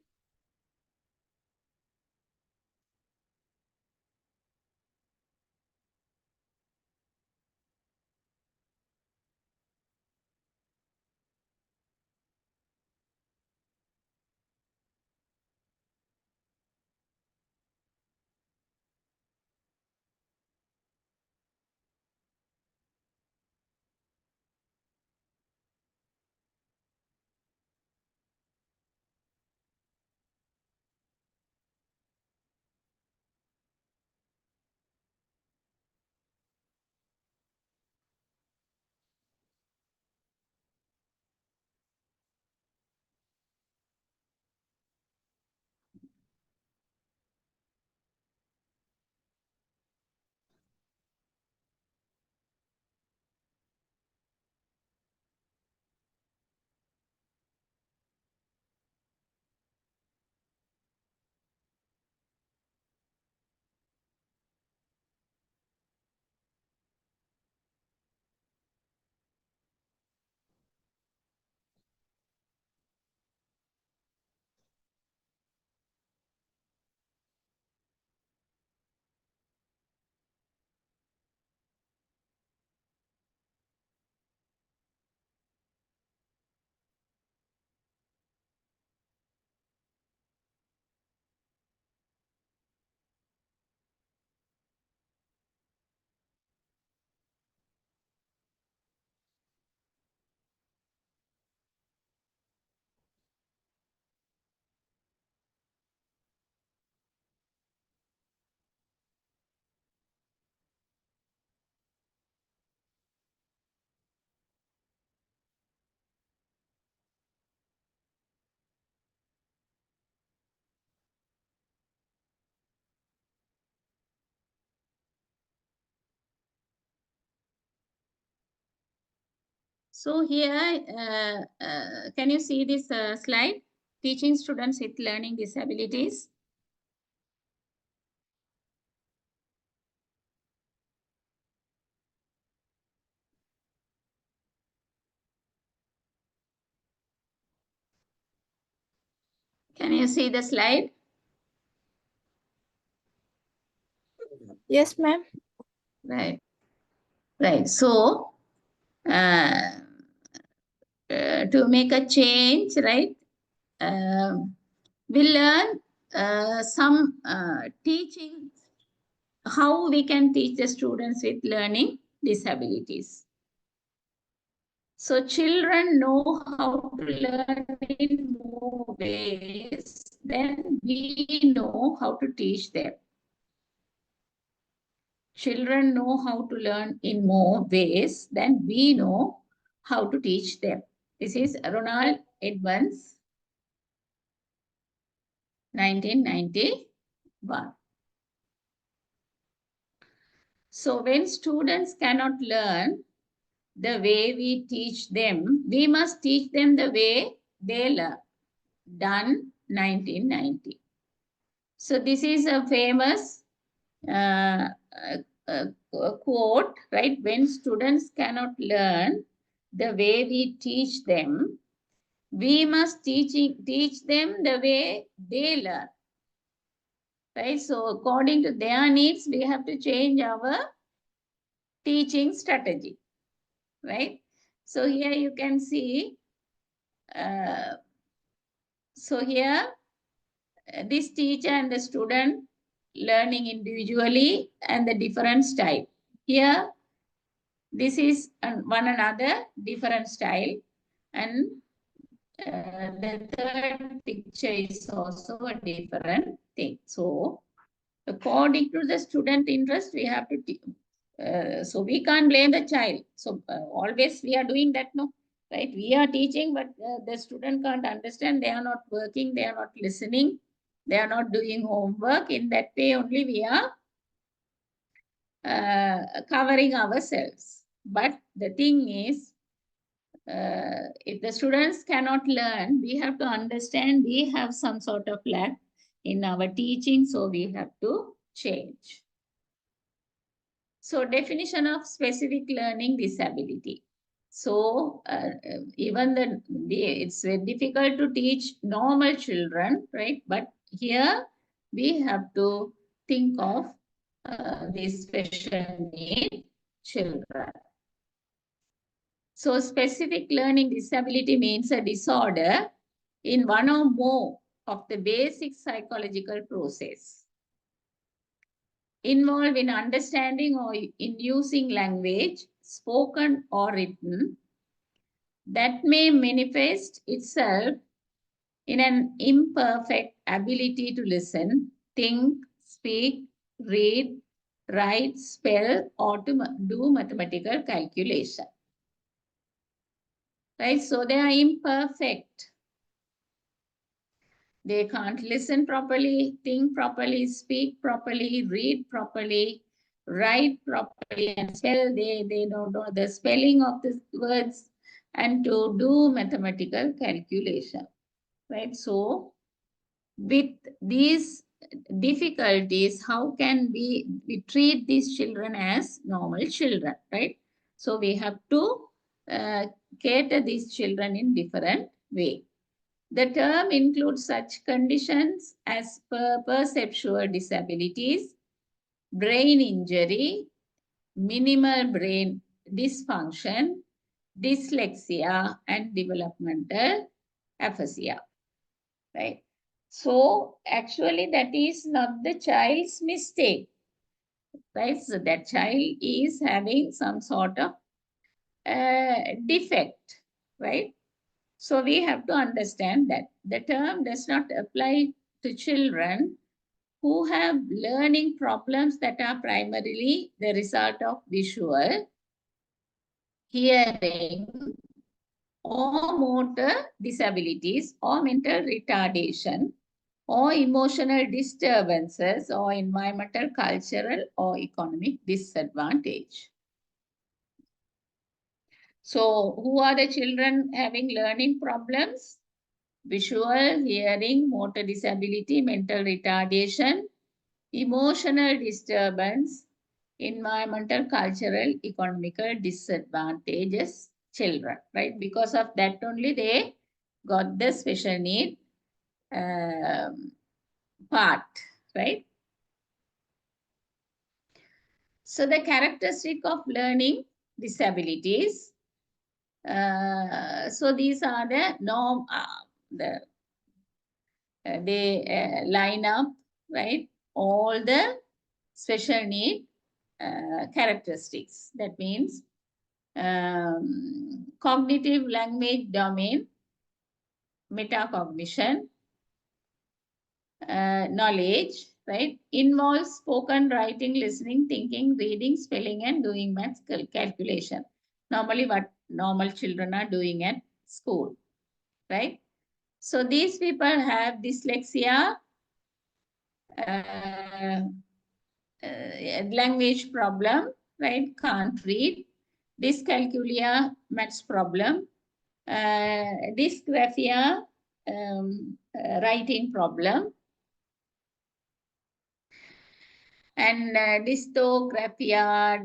So here, can you see this slide? Teaching students with learning disabilities. Can you see the slide? Yes, ma'am. Right. Right. So, to make a change, right? We learn some teaching, how we can teach the students with learning disabilities. So children know how to learn in more ways than we know how to teach them. Children know how to learn in more ways than we know how to teach them. This is Ronald Edmonds, 1991. So when students cannot learn the way we teach them, we must teach them the way they learn. Done, 1990. So this is a famous quote, right? When students cannot learn the way we teach them, we must teach them the way they learn, right? So according to their needs, we have to change our teaching strategy, right? So here you can see, so here this teacher and the student learning individually and the different style. Here, this is one another different style, and the third picture is also a different thing. So according to the student interest, we have to so we can't blame the child. So always we are doing that, no, right? We are teaching, but the student can't understand. They are not working. They are not listening. They are not doing homework. In that way only we are covering ourselves. But the thing is, if the students cannot learn, we have to understand we have some sort of lack in our teaching, so we have to change. So definition of specific learning disability. So even it's very difficult to teach normal children, right? But here we have to think of these special need children. So specific learning disability means a disorder in one or more of the basic psychological process involved in understanding or in using language, spoken or written, that may manifest itself in an imperfect ability to listen, think, speak, read, write, spell, or to do mathematical calculation. Right? So they are imperfect. They can't listen properly, think properly, speak properly, read properly, write properly, and spell. They don't know the spelling of the words and to do mathematical calculation. Right? So with these difficulties, how can we treat these children as normal children, right? So we have to cater these children in different way. The term includes such conditions as perceptual disabilities, brain injury, minimal brain dysfunction, dyslexia, and developmental aphasia, right? So actually that is not the child's mistake, right? So that child is having some sort of defect, right? So we have to understand that the term does not apply to children who have learning problems that are primarily the result of visual, hearing, or motor disabilities, or mental retardation, or emotional disturbances, or environmental, cultural, or economic disadvantage. So who are the children having learning problems? Visual, hearing, motor disability, mental retardation, emotional disturbance, environmental, cultural, economical disadvantages children, right? Because of that only they got the special need part, right? So the characteristic of learning disabilities. So these are the norm, they line up, right? All the special need characteristics. That means cognitive language domain, metacognition, knowledge, right? Involves spoken, writing, listening, thinking, reading, spelling, and doing maths calculation. Normally what normal children are doing at school, right? So these people have dyslexia, language problem, right? Can't read. Dyscalculia, maths problem. Dysgraphia, writing problem. And dystographia,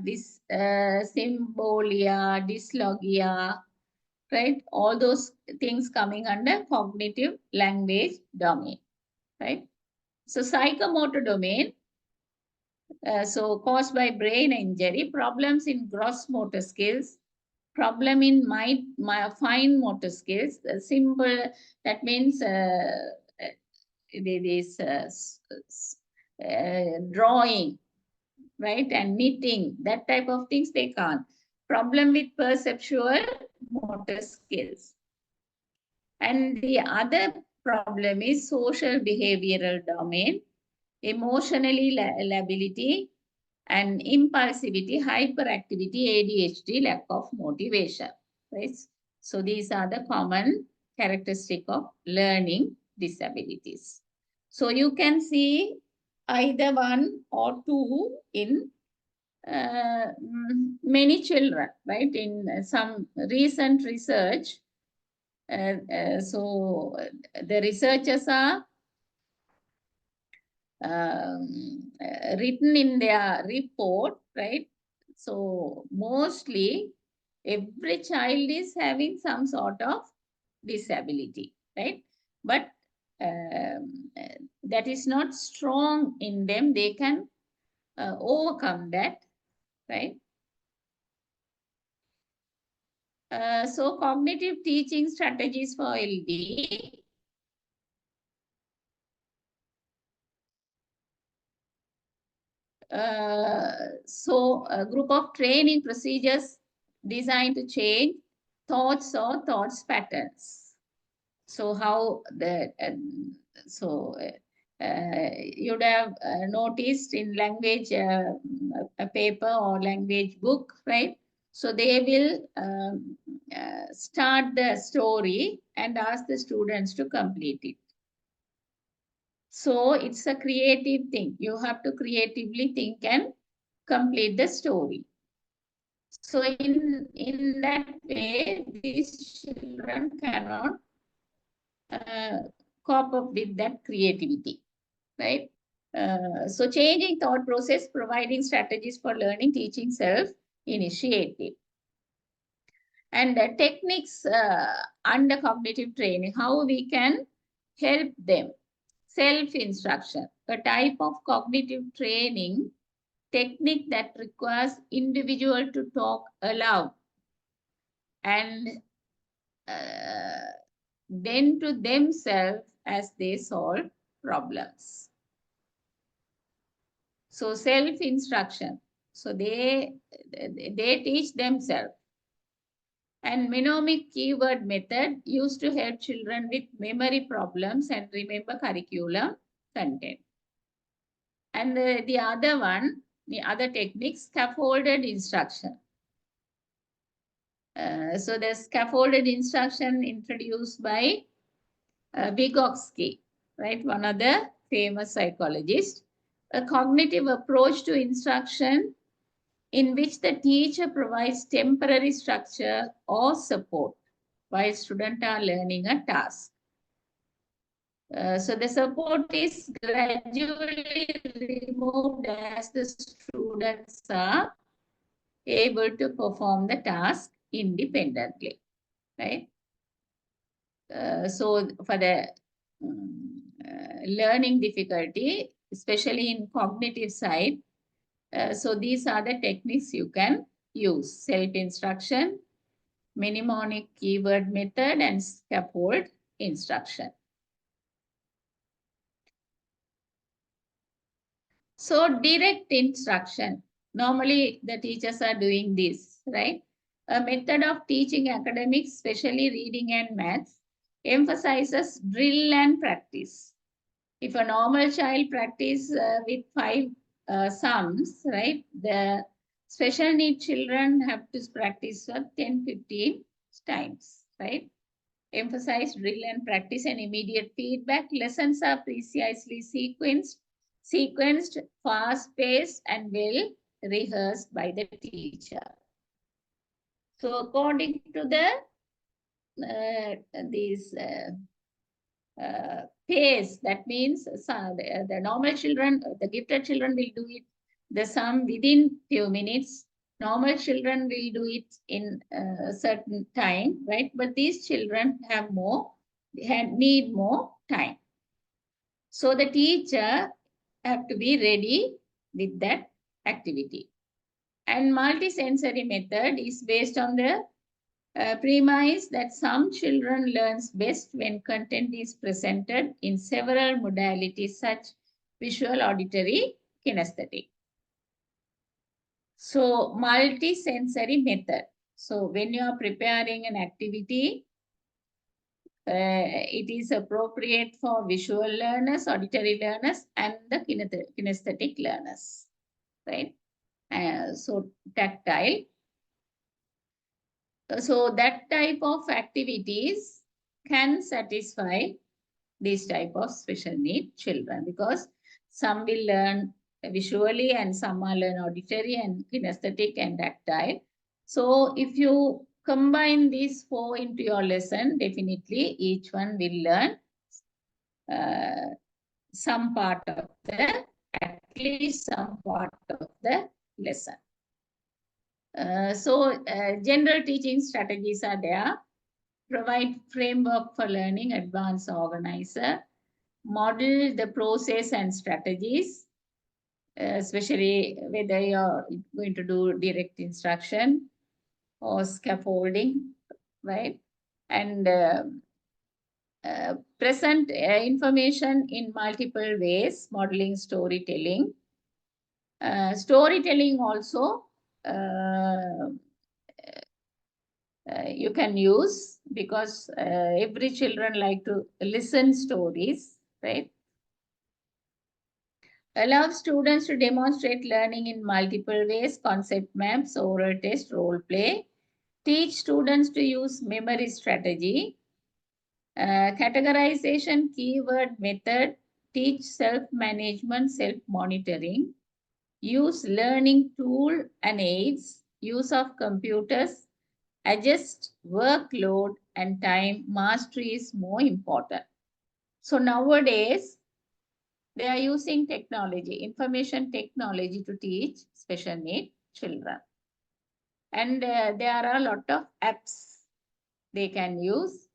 symbolia, dyslogia, right? All those things coming under cognitive language domain, right? So psychomotor domain, so caused by brain injury, problems in gross motor skills, problem in my fine motor skills, the simple, that means this drawing, right, and knitting, that type of things they can't. Problem with perceptual motor skills. And the other problem is social behavioral domain, emotionally lability, and impulsivity, hyperactivity, ADHD, lack of motivation, right? So these are the common characteristic of learning disabilities. So you can see either one or two in many children, right? In some recent research, the researchers are written in their report, right? So mostly every child is having some sort of disability, right? But that is not strong in them. They can overcome that, right? So cognitive teaching strategies for LD. So a group of training procedures designed to change thoughts or thoughts patterns. So how the you'd have noticed in language a paper or language book, right? So they will start the story and ask the students to complete it. So it's a creative thing. You have to creatively think and complete the story. So in that way, these children cannot cope up with that creativity, right? So changing thought process, providing strategies for learning, teaching self-initiative. And techniques under cognitive training, how we can help them. Self-instruction, a type of cognitive training technique that requires individual to talk aloud and then to themselves as they solve problems. So self-instruction. So they teach themselves. And mnemonic keyword method used to help children with memory problems and remember curriculum content. And the other one, the other technique, scaffolded instruction. So the scaffolded instruction introduced by Vygotsky, right? One of the famous psychologists. A cognitive approach to instruction in which the teacher provides temporary structure or support while students are learning a task. So the support is gradually removed as the students are able to perform the task independently, right? So for the learning difficulty, especially in cognitive side, so these are the techniques you can use: self-instruction, mnemonic keyword method, and scaffold instruction. So direct instruction. Normally the teachers are doing this, right? A method of teaching academics, especially reading and maths, emphasizes drill and practice. If a normal child practice with 5 sums, right? The special need children have to practice 10, 15 times, right? Emphasize drill and practice and immediate feedback. Lessons are precisely sequenced, fast-paced, and well rehearsed by the teacher. So according to these pace, that means the normal children, the gifted children will do it the sum within few minutes. Normal children will do it in a certain time, right? But these children need more time. So the teacher have to be ready with that activity. And multisensory method is based on the premise that some children learns best when content is presented in several modalities such visual, auditory, kinesthetic. So multi-sensory method. So when you are preparing an activity, it is appropriate for visual learners, auditory learners, and the kinesthetic learners, right? So tactile. So that type of activities can satisfy these type of special need children, because some will learn visually and some are learn auditory and kinesthetic and tactile. So if you combine these four into your lesson, definitely each one will learn some part of at least some part of the lesson. General teaching strategies are there. Provide framework for learning, advanced organizer, model the process and strategies, especially whether you're going to do direct instruction or scaffolding, right? And present information in multiple ways, modeling, storytelling. Storytelling also you can use, because every children like to listen stories, right? Allow students to demonstrate learning in multiple ways, concept maps, oral test, role play. Teach students to use memory strategy. Categorization, keyword method. Teach self-management, self-monitoring. Use learning tool and aids. Use of computers. Adjust workload and time. Mastery is more important. So nowadays, they are using technology, information technology, to teach special need children. And there are a lot of apps they can use.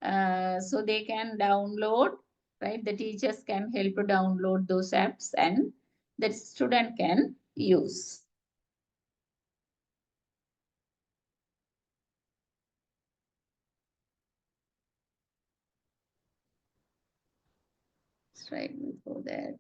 So they can download, right? The teachers can help to download those apps and the student can use. Let's try before that.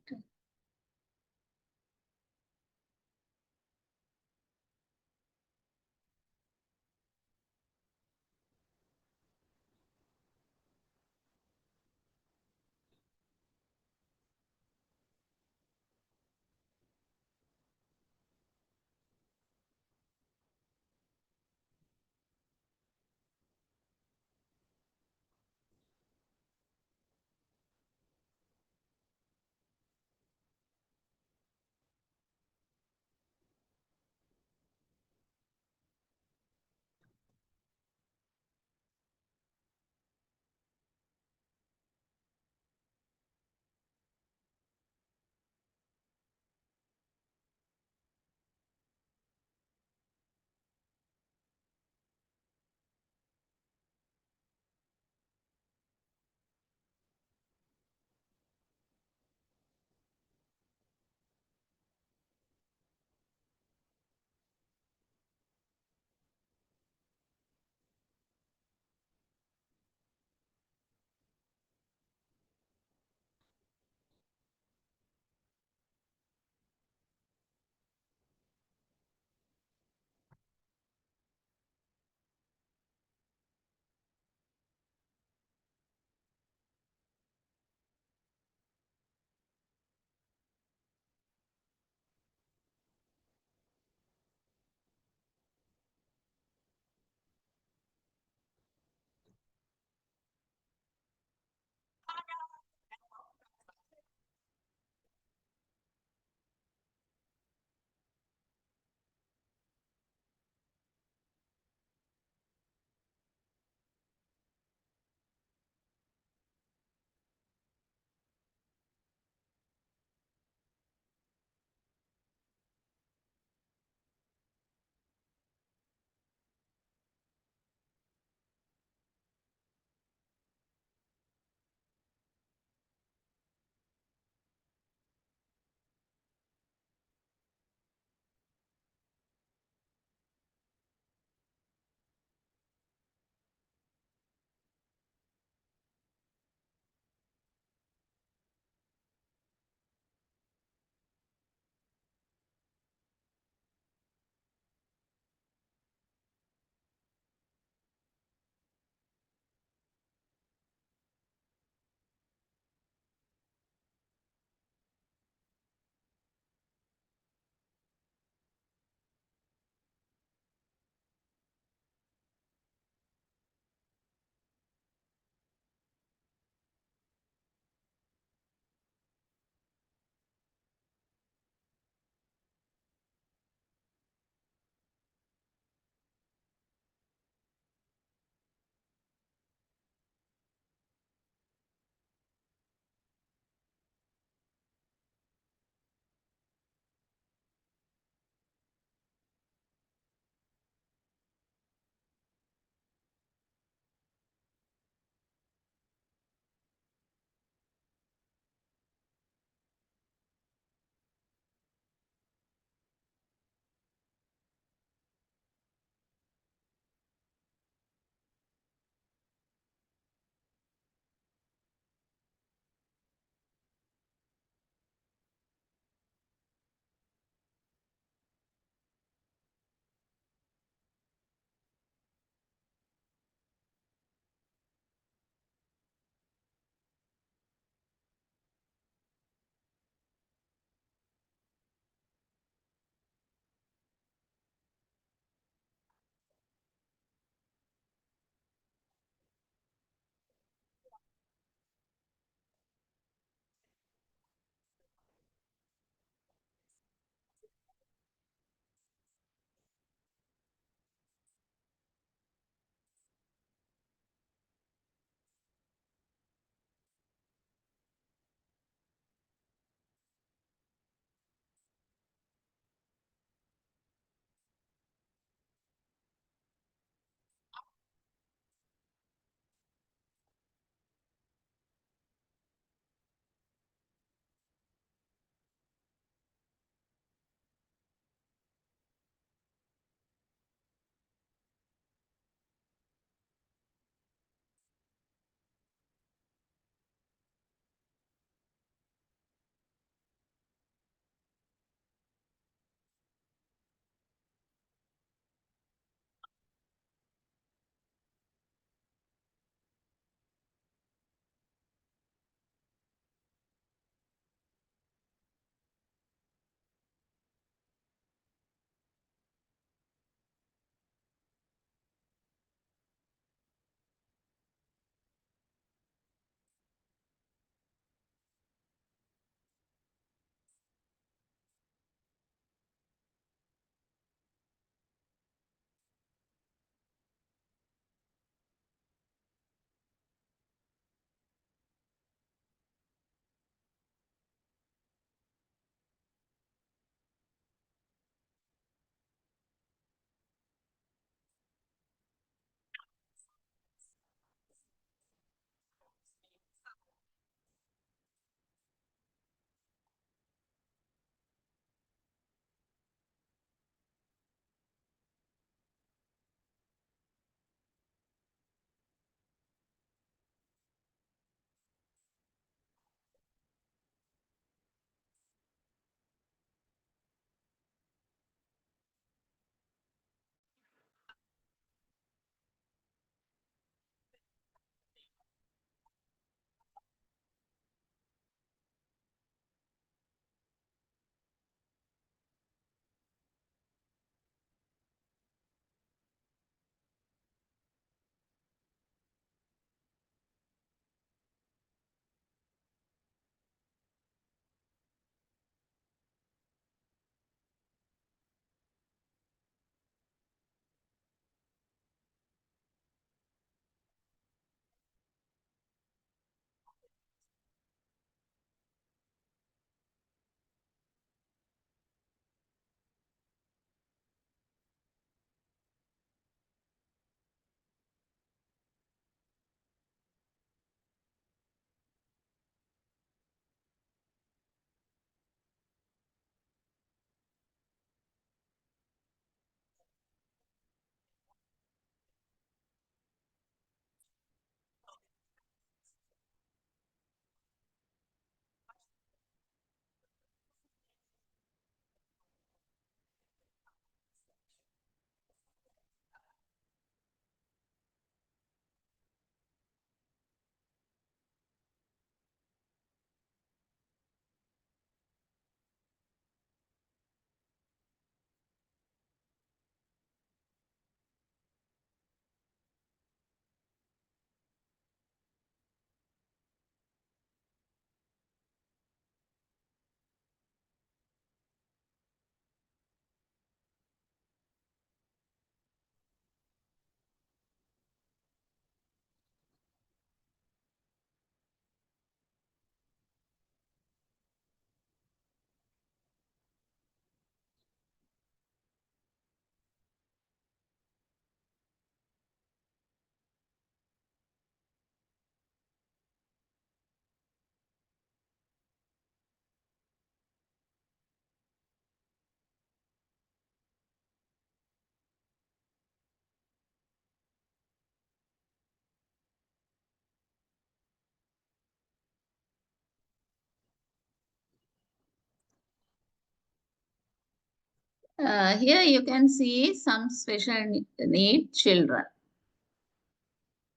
Here you can see some special need children,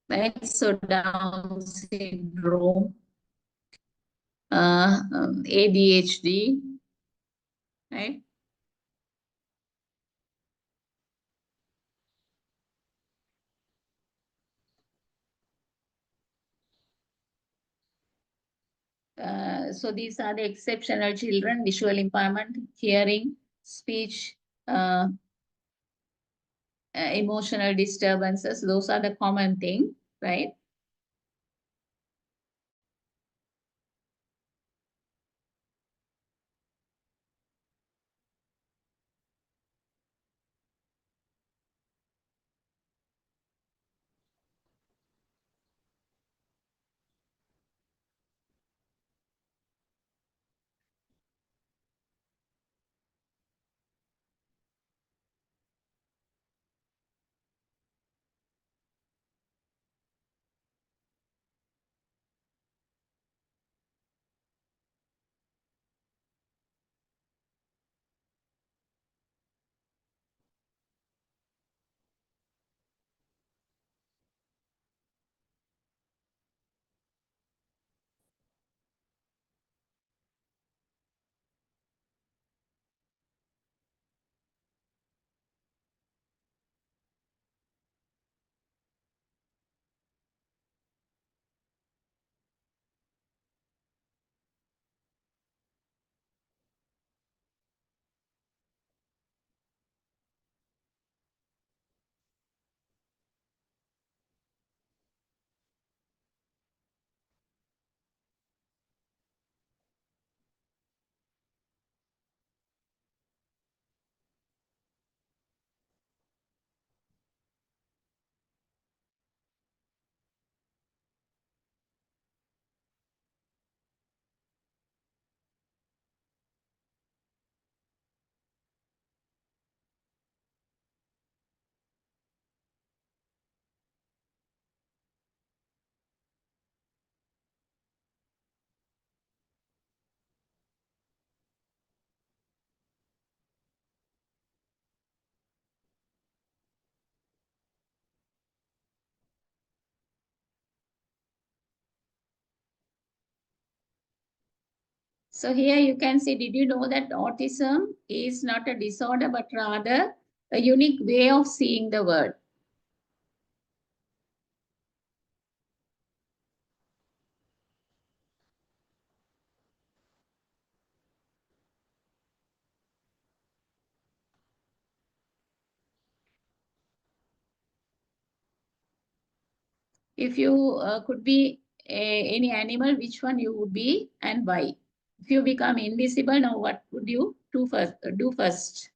right? So Down syndrome, ADHD, right? So these are the exceptional children: visual impairment, hearing, speech, emotional disturbances. Those are the common thing, right? So here you can see, did you know that autism is not a disorder, but rather a unique way of seeing the world? If you could be any animal, which one you would be and why? If you become invisible, now what would you do first?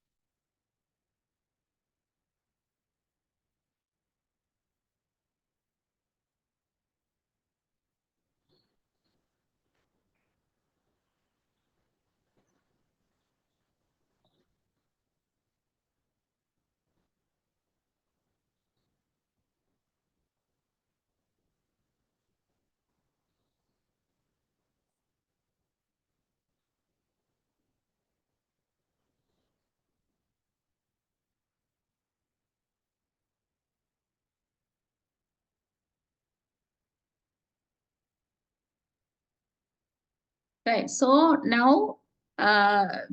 Right. So now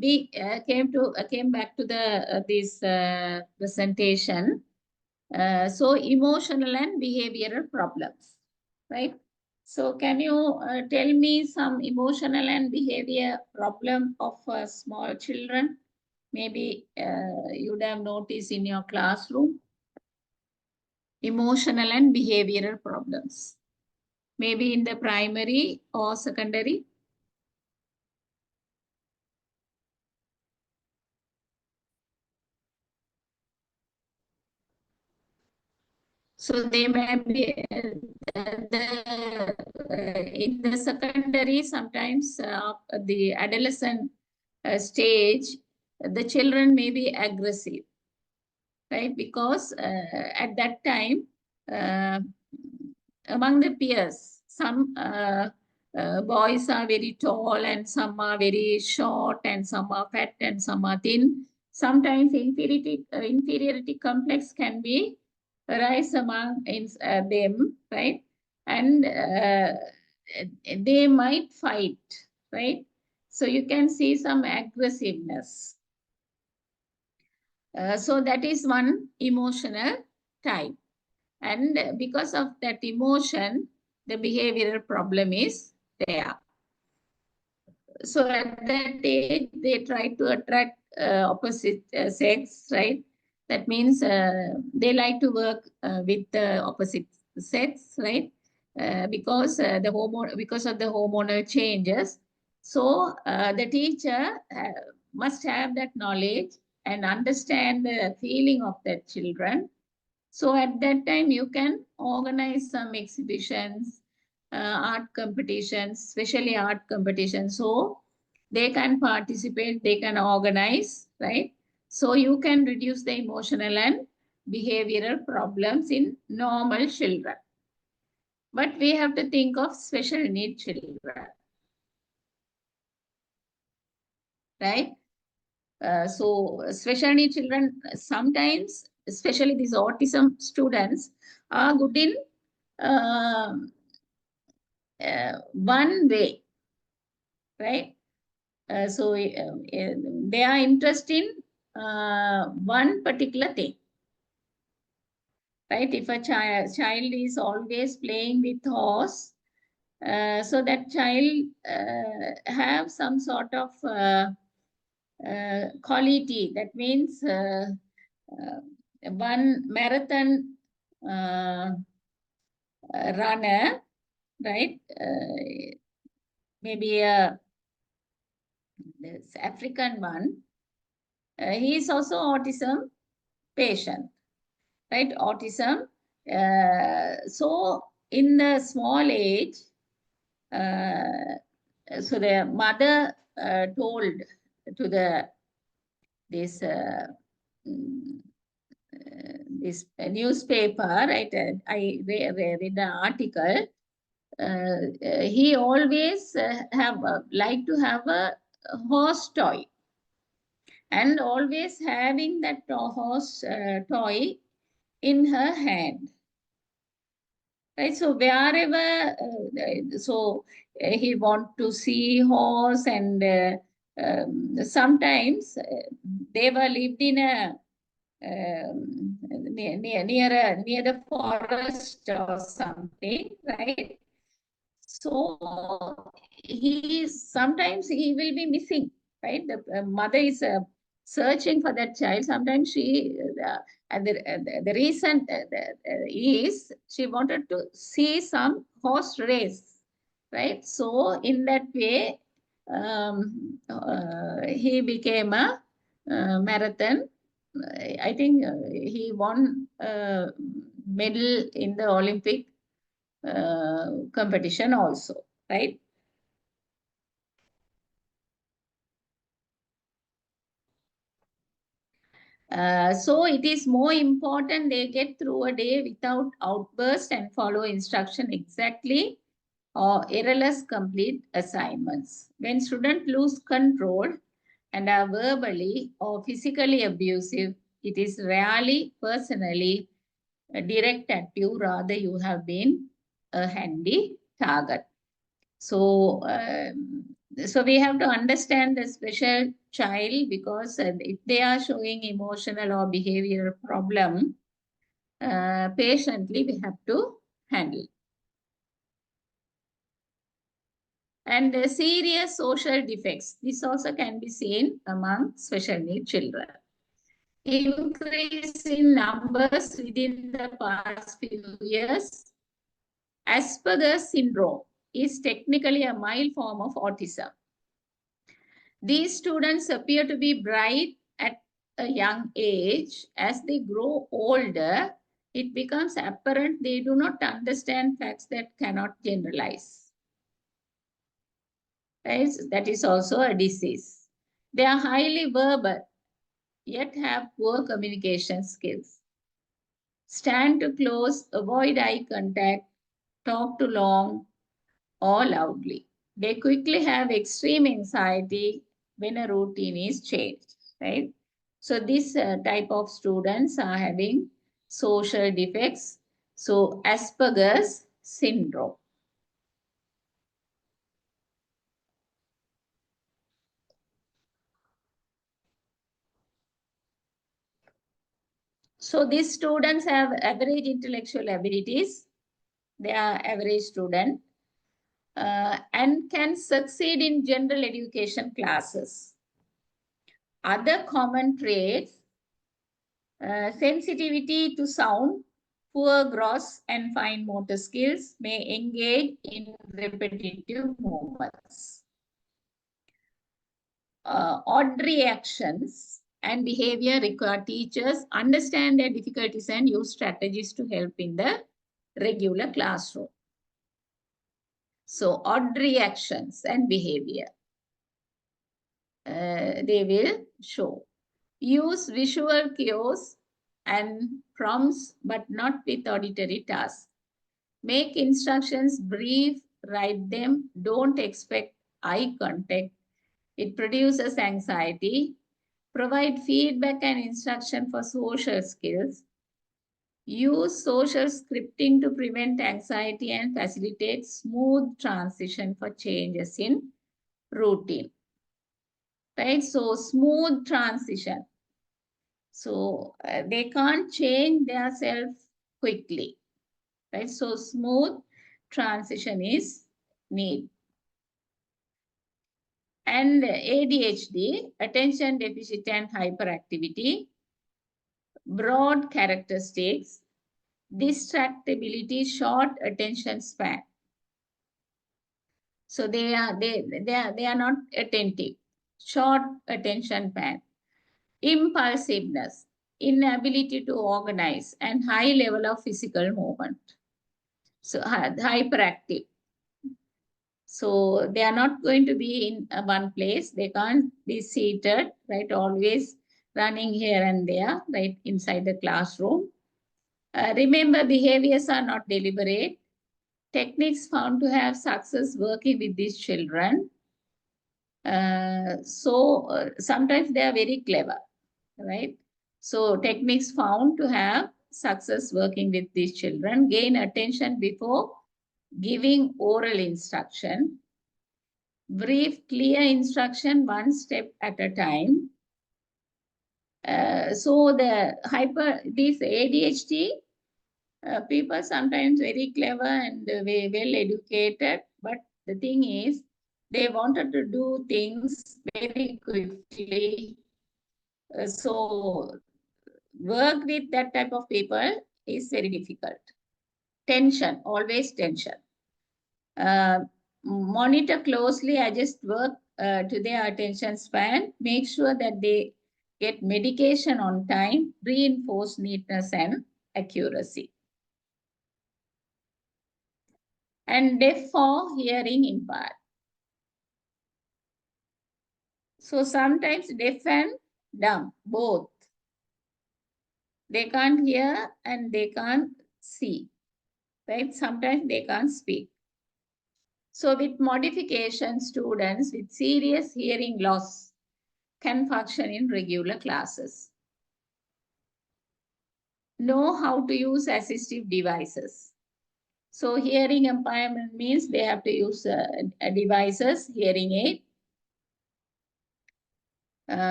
we came back to the this presentation. So emotional and behavioral problems, right? So can you tell me some emotional and behavior problem of small children? Maybe you'd have noticed in your classroom. Emotional and behavioral problems. Maybe in the primary or secondary. So they may be in the secondary, sometimes the adolescent stage, the children may be aggressive, right? Because at that time, uh, among the peers, some boys are very tall and some are very short and some are fat and some are thin. Sometimes inferiority complex can be arise among them, right? And they might fight, right? So you can see some aggressiveness. So that is one emotional type. And because of that emotion, the behavioral problem is there. So at that age, they try to attract opposite sex, right? That means they like to work with the opposite sex, right? Because of the hormonal changes. So the teacher must have that knowledge and understand the feeling of the children. So at that time, you can organize some exhibitions, art competitions, especially art competitions. So they can participate, they can organize, right? So you can reduce the emotional and behavioral problems in normal children. But we have to think of special need children, right? So special need children sometimes, especially these autism students, are good in one way, right? So they are interested in one particular thing, right? If a child is always playing with horse, so that child have some sort of quality. That means one marathon runner, right? Maybe this African one. He is also autism patient, right? Autism. So in the small age, so the mother told to this this newspaper, right? I read the article. He always like to have a horse toy, and always having that horse toy in her hand, right? So wherever, he want to see horse, and sometimes they were lived in a near the forest or something, right? So sometimes he will be missing, right? The mother is searching for that child. Sometimes and the reason is she wanted to see some horse race, right? So in that way, he became a marathon. I think he won medal in the Olympic competition also, right? So it is more important they get through a day without outburst and follow instruction exactly, or errorless complete assignments. When students lose control and are verbally or physically abusive, it is rarely personally direct at you, rather you have been a handy target. So, so we have to understand the special child, because if they are showing emotional or behavioral problem, patiently we have to handle. And serious social defects, this also can be seen among special need children. Increase in numbers within the past few years. Asperger's syndrome is technically a mild form of autism. These students appear to be bright at a young age. As they grow older, it becomes apparent they do not understand facts that cannot generalize. Right? That is also a disease. They are highly verbal, yet have poor communication skills. Stand too close, avoid eye contact, talk too long or loudly. They quickly have extreme anxiety when a routine is changed, right? So this type of students are having social defects. So Asperger's syndrome. So these students have average intellectual abilities. They are average student and can succeed in general education classes. Other common traits, sensitivity to sound, poor gross and fine motor skills, may engage in repetitive movements. Odd reactions and behavior require teachers understand their difficulties and use strategies to help in the regular classroom. So odd reactions and behavior, they will show. Use visual cues and prompts, but not with auditory tasks. Make instructions brief, write them, don't expect eye contact. It produces anxiety. Provide feedback and instruction for social skills. Use social scripting to prevent anxiety and facilitate smooth transition for changes in routine. Right? So smooth transition. So they can't change themselves quickly. Right? So smooth transition is need. And ADHD, attention deficit and hyperactivity, broad characteristics, distractibility, short attention span. So they are not attentive, short attention span, impulsiveness, inability to organize, and high level of physical movement. So hyperactive. So they are not going to be in one place. They can't be seated, right? Always running here and there, right? Inside the classroom. Remember, behaviors are not deliberate. Techniques found to have success working with these children. Sometimes they are very clever, right? So techniques found to have success working with these children. Gain attention before giving oral instruction. Brief, clear instruction one step at a time. So this ADHD, people sometimes very clever and very well educated, but the thing is, they wanted to do things very quickly. So work with that type of people is very difficult. Tension, always tension. Monitor closely, adjust work to their attention span, make sure that they get medication on time, reinforce neatness and accuracy. And deaf or hearing impaired. So sometimes deaf and dumb, both. They can't hear and they can't see, right? Sometimes they can't speak. So with modification, students with serious hearing loss can function in regular classes. Know how to use assistive devices. So hearing impairment means they have to use devices, hearing aid.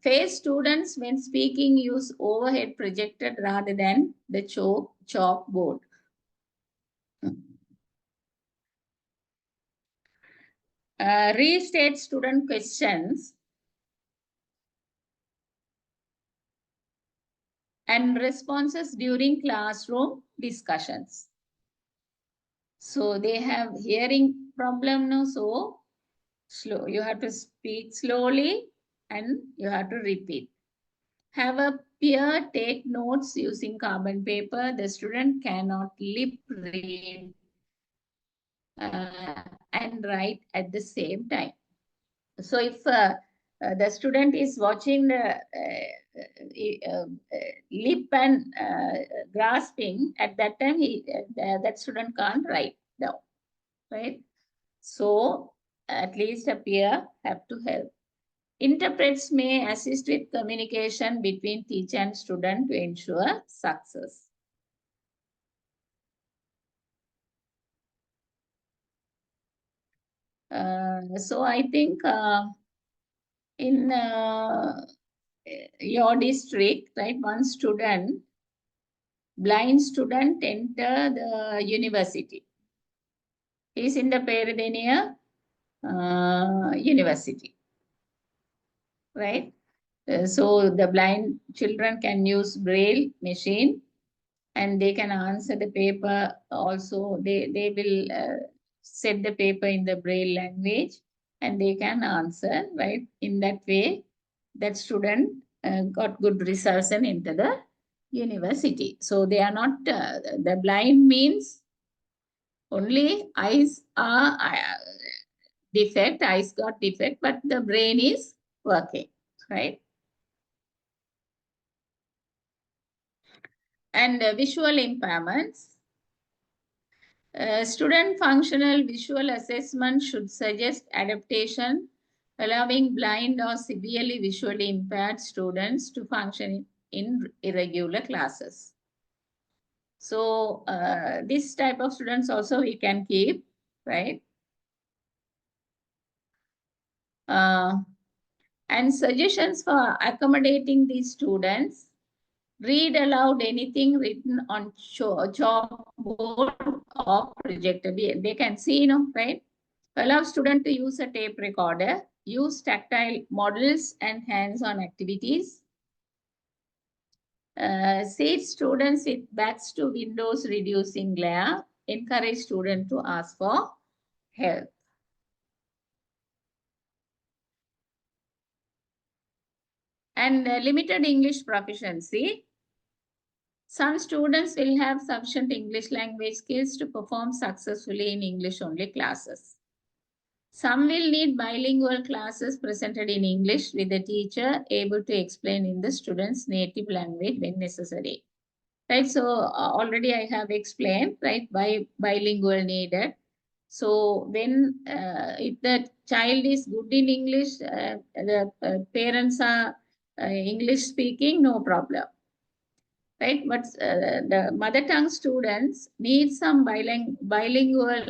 Face students when speaking use overhead projected rather than the chalkboard. Restate student questions and responses during classroom discussions. So they have hearing problem now, so slow. You have to speak slowly and you have to repeat. Have a peer take notes using carbon paper. The student cannot lip read and write at the same time. So if the student is watching the lip and grasping, at that time that student can't write down, right? So at least a peer have to help. Interprets may assist with communication between teacher and student to ensure success. So I think in your district, right, one student, blind student, enter the university. He is in the Peradeniya University, right? So the blind children can use braille machine and they can answer the paper also. They will set the paper in the braille language and they can answer, right? In that way, that student got good results and enter the university. So they are not, the blind means only eyes are defect, eyes got defect, but the brain is working, right? And visual impairments. Student functional visual assessment should suggest adaptation, allowing blind or severely visually impaired students to function in irregular classes. So this type of students also we can keep, right? And suggestions for accommodating these students. Read aloud anything written on chalkboard or projector. They can see, right? Allow student to use a tape recorder. Use tactile models and hands-on activities. Seat students with backs to windows, reducing glare. Encourage students to ask for help. And limited English proficiency. Some students will have sufficient English language skills to perform successfully in English-only classes. Some will need bilingual classes presented in English with the teacher able to explain in the student's native language when necessary. Right, so already I have explained, right, bilingual needed. So when if the child is good in English, the parents are English speaking, no problem. Right, but the mother tongue students need some bilingual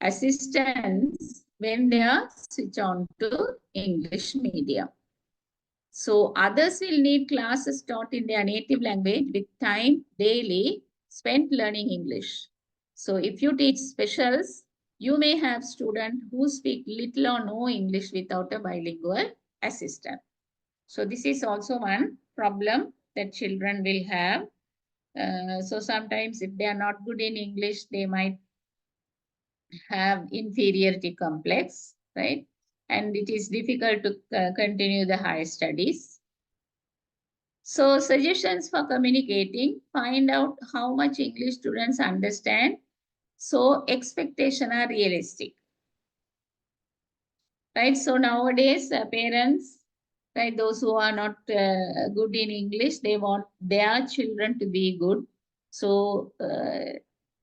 assistance when they are switched on to English medium. So others will need classes taught in their native language with time daily spent learning English. So if you teach specials, you may have students who speak little or no English without a bilingual assistant. So this is also one problem that children will have. So sometimes if they are not good in English, they might have inferiority complex, right? And it is difficult to continue the higher studies. So suggestions for communicating, find out how much English students understand. So expectations are realistic. Right, so nowadays parents, right, those who are not good in English, they want their children to be good. So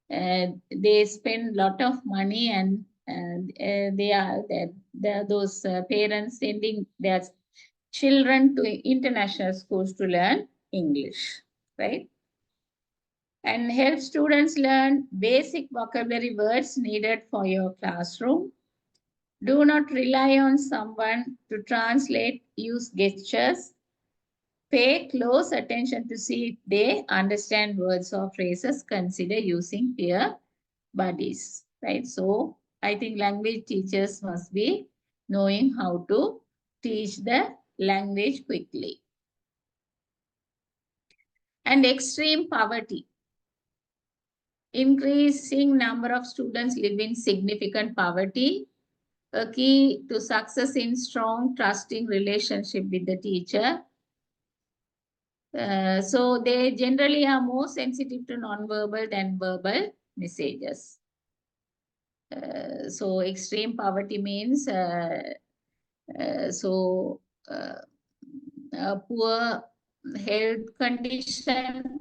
they spend a lot of money and those parents sending their children to international schools to learn English, right? And help students learn basic vocabulary words needed for your classroom. Do not rely on someone to translate, use gestures. Pay close attention to see if they understand words or phrases. Consider using peer buddies, right? So I think language teachers must be knowing how to teach the language quickly. And extreme poverty. Increasing number of students live in significant poverty. A key to success in strong, trusting relationship with the teacher. So they generally are more sensitive to non-verbal than verbal messages. So extreme poverty means poor health condition,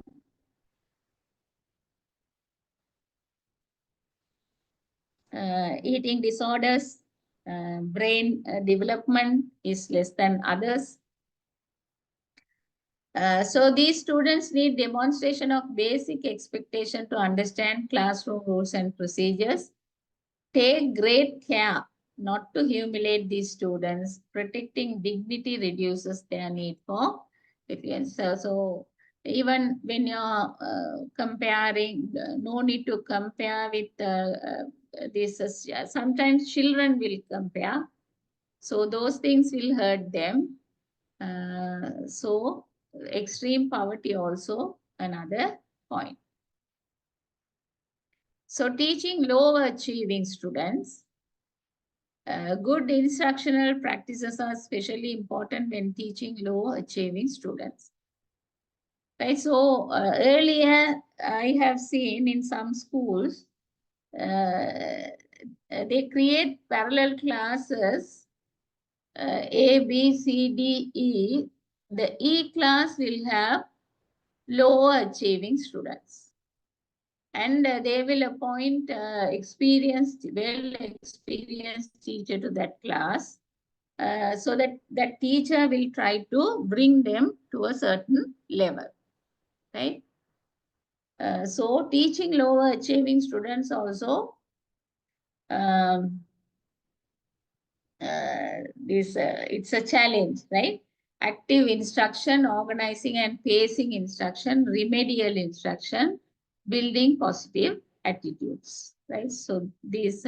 eating disorders, brain development is less than others. So these students need demonstration of basic expectation to understand classroom rules and procedures. Take great care not to humiliate these students. Protecting dignity reduces their need for defiance. So even when you're comparing, no need to compare with this. Sometimes children will compare. So those things will hurt them. So extreme poverty also another point. So teaching low achieving students. Good instructional practices are especially important when teaching low achieving students. Right, so earlier I have seen in some schools, they create parallel classes, A, B, C, D, E. The E class will have low achieving students. And they will appoint well-experienced teacher to that class, so that that teacher will try to bring them to a certain level, right? So teaching lower achieving students also, it's a challenge, right? Active instruction, organizing and pacing instruction, remedial instruction, building positive attitudes, right? So these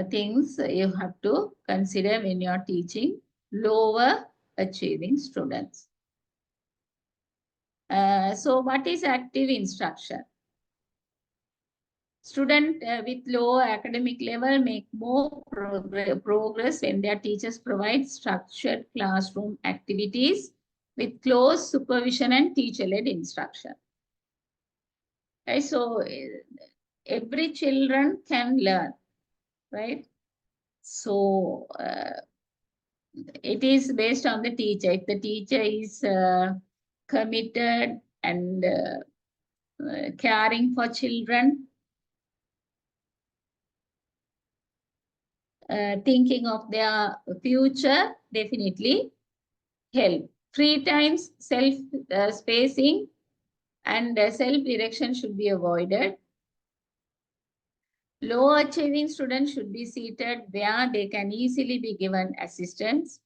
things you have to consider when you're teaching lower achieving students. So what is active instruction? Students with low academic level make more progress when their teachers provide structured classroom activities with close supervision and teacher-led instruction. Right? So every children can learn, right? So it is based on the teacher. If the teacher is committed and caring for children, thinking of their future, definitely help. Free times, self-spacing and self-direction should be avoided. Low achieving students should be seated where they can easily be given assistance.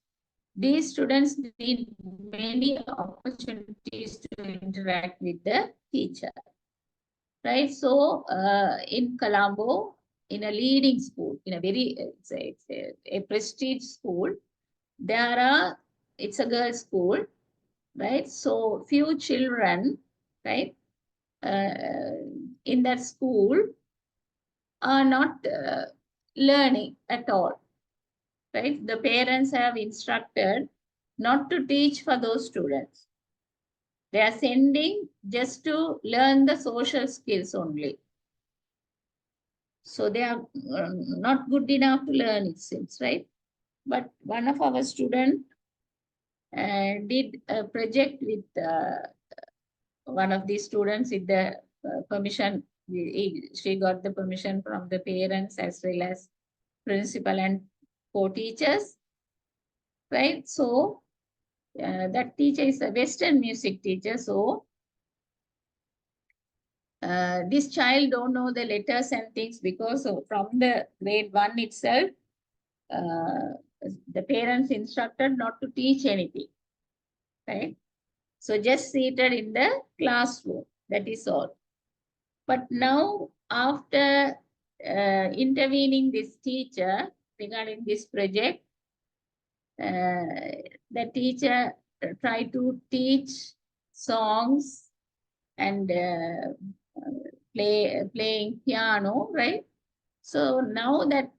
These students need many opportunities to interact with the teacher. Right? So in Colombo, in a leading school, in a very, it's a prestige school, it's a girls' school, right? So few children, right, in that school are not learning at all, right? The parents have instructed not to teach for those students. They are sending just to learn the social skills only. So they are not good enough to learn, it seems, right? But one of our students did a project with one of these students with the permission. She got the permission from the parents as well as principal and co-teachers, right? So that teacher is a Western music teacher. So this child don't know the letters and things because from the grade 1 itself, the parents instructed not to teach anything, right? So just seated in the classroom, that is all. But now after intervening this teacher regarding this project, the teacher tried to teach songs and playing piano, right? So now that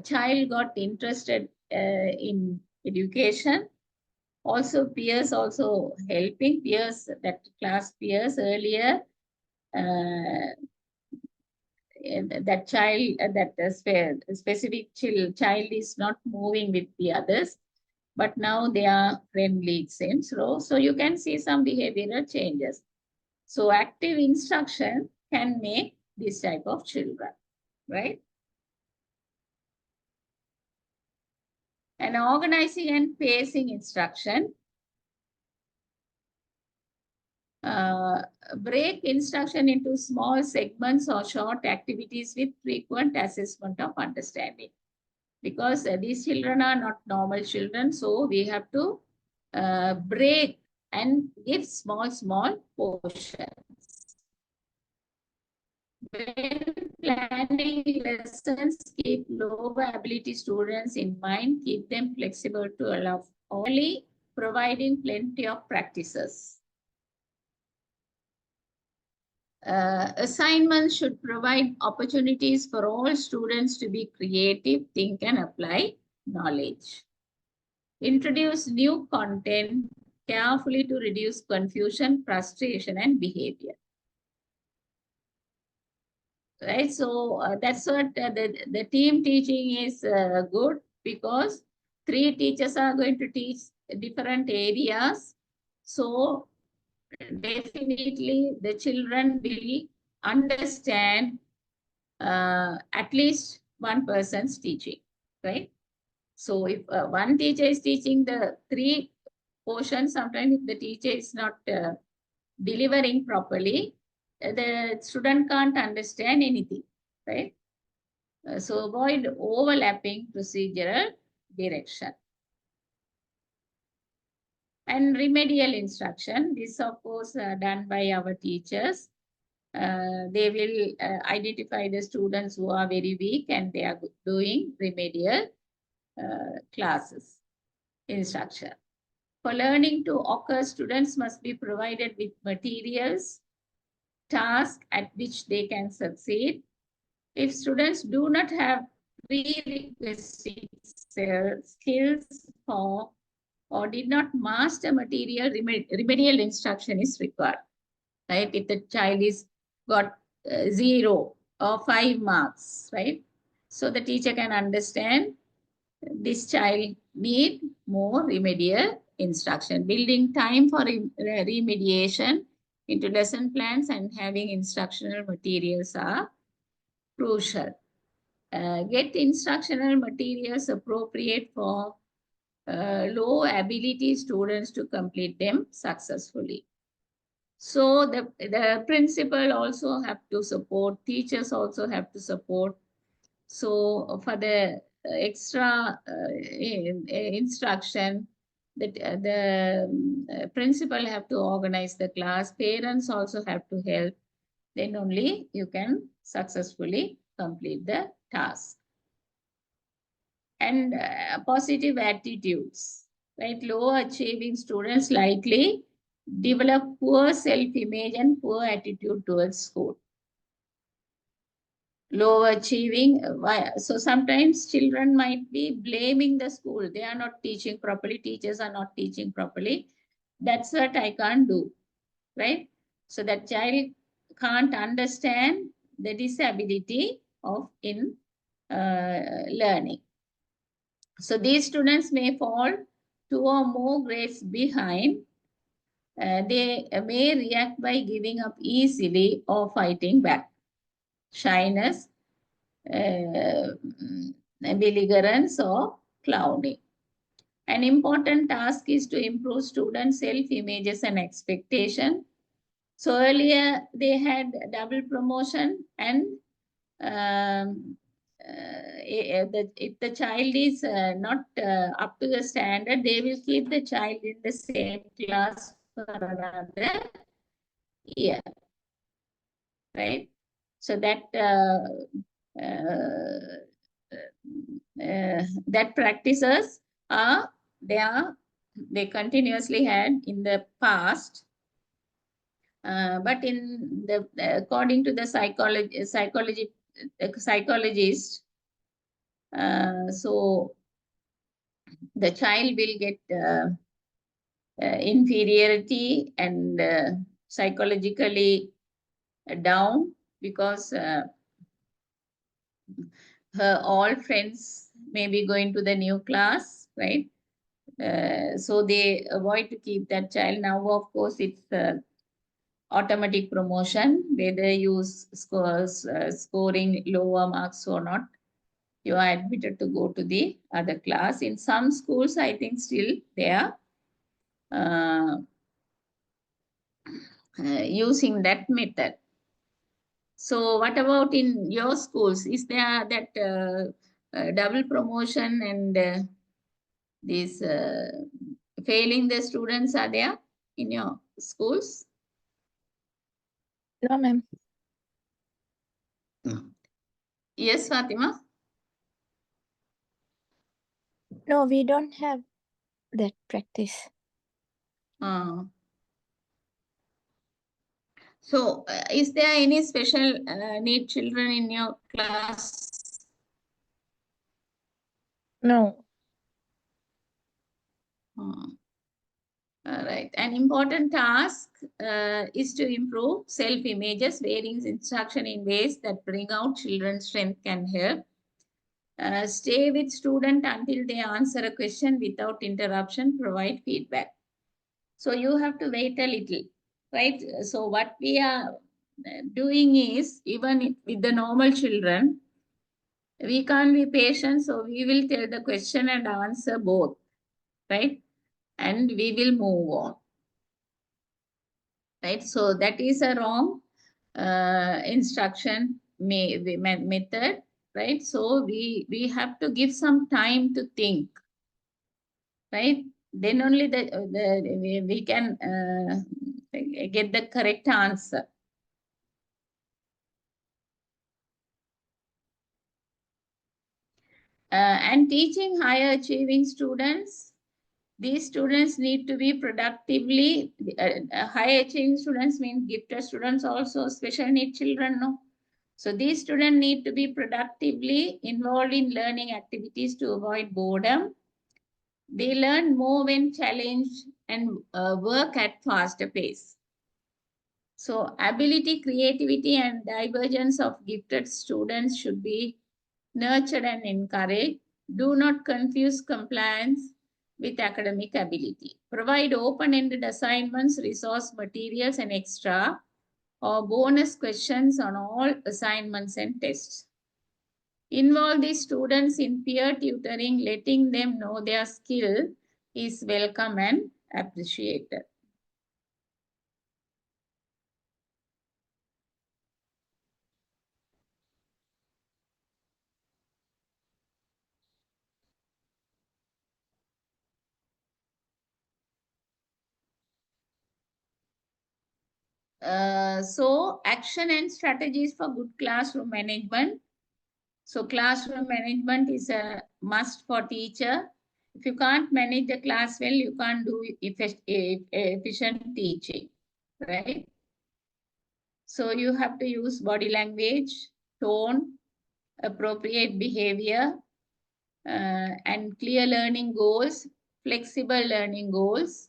child got interested in education. Also peers also helping, peers, that class peers earlier, that child, that specific child is not moving with the others, but now they are friendly, it seems. So you can see some behavioral changes. So active instruction can make this type of children, right? And organizing and pacing instruction. Break instruction into small segments or short activities with frequent assessment of understanding. Because these children are not normal children, so we have to break and give small portions. When planning lessons, keep lower ability students in mind, keep them flexible to allow only providing plenty of practices. Assignments should provide opportunities for all students to be creative, think and apply knowledge. Introduce new content carefully to reduce confusion, frustration and behavior. Right, so that's what the team teaching is good, because 3 teachers are going to teach different areas. So definitely the children will understand at least one person's teaching, right? So if one teacher is teaching the 3 portions, sometimes if the teacher is not delivering properly, the student can't understand anything, right? So avoid overlapping procedural direction. And remedial instruction, this of course done by our teachers. They will identify the students who are very weak and they are doing remedial classes instruction. For learning to occur, students must be provided with materials, tasks at which they can succeed. If students do not have prerequisite skills or did not master material, remedial instruction is required. Right? If the child is got 0 or 5 marks, right? So the teacher can understand this child need more remedial instruction. Building time for remediation into lesson plans and having instructional materials are crucial. Get instructional materials appropriate for low ability students to complete them successfully. So the principal also have to support, teachers also have to support. So for the extra instruction, the principal have to organize the class, parents also have to help, then only you can successfully complete the task. And positive attitudes, right? Low achieving students likely develop poor self-image and poor attitude towards school. Low achieving, so sometimes children might be blaming the school. They are not teaching properly, teachers are not teaching properly. That's what I can't do, right? So that child can't understand the disability of in learning. So these students may fall 2 or more grades behind. They may react by giving up easily or fighting back. Shyness, belligerence or clowning. An important task is to improve students' self-images and expectation. So earlier they had double promotion, and if the child is not up to the standard, they will keep the child in the same class for another year, right? So that that practices are they continuously had in the past. But in the according to the psychologist, so the child will get inferiority and psychologically down, because her all friends may be going to the new class, right? So they avoid to keep that child. Now, of course, it's automatic promotion, whether you scoring lower marks or not. you are admitted to go to the other class. In some schools, I think still they are using that method. So what about in your schools? Is there that double promotion and these failing the students are there in your schools? No, ma'am. Yes, Fatima? No, we don't have that practice. So is there any special need children in your class? No. All right. An important task is to improve self-images. Varying instruction in ways that bring out children's strength can help. Stay with student until they answer a question without interruption. Provide feedback. So you have to wait a little, right? So what we are doing is, even with the normal children, we can't be patient. So we will tell the question and answer both, right? And we will move on. Right, so that is a wrong instruction method, right? So we have to give some time to think, right? Then only we can get the correct answer. And teaching higher achieving students, these students need to be productively, high achieving students mean gifted students also, special need children, no? So these students need to be productively involved in learning activities to avoid boredom. They learn more when challenged and work at faster pace. So ability, creativity, and divergence of gifted students should be nurtured and encouraged. Do not confuse compliance with academic ability. Provide open-ended assignments, resource materials, and extra or bonus questions on all assignments and tests. Involve the students in peer tutoring, letting them know their skill is welcome and appreciated. So action and strategies for good classroom management. So classroom management is a must for teacher. If you can't manage the class well, you can't do efficient teaching, right? So you have to use body language, tone, appropriate behavior, and clear learning goals, flexible learning goals,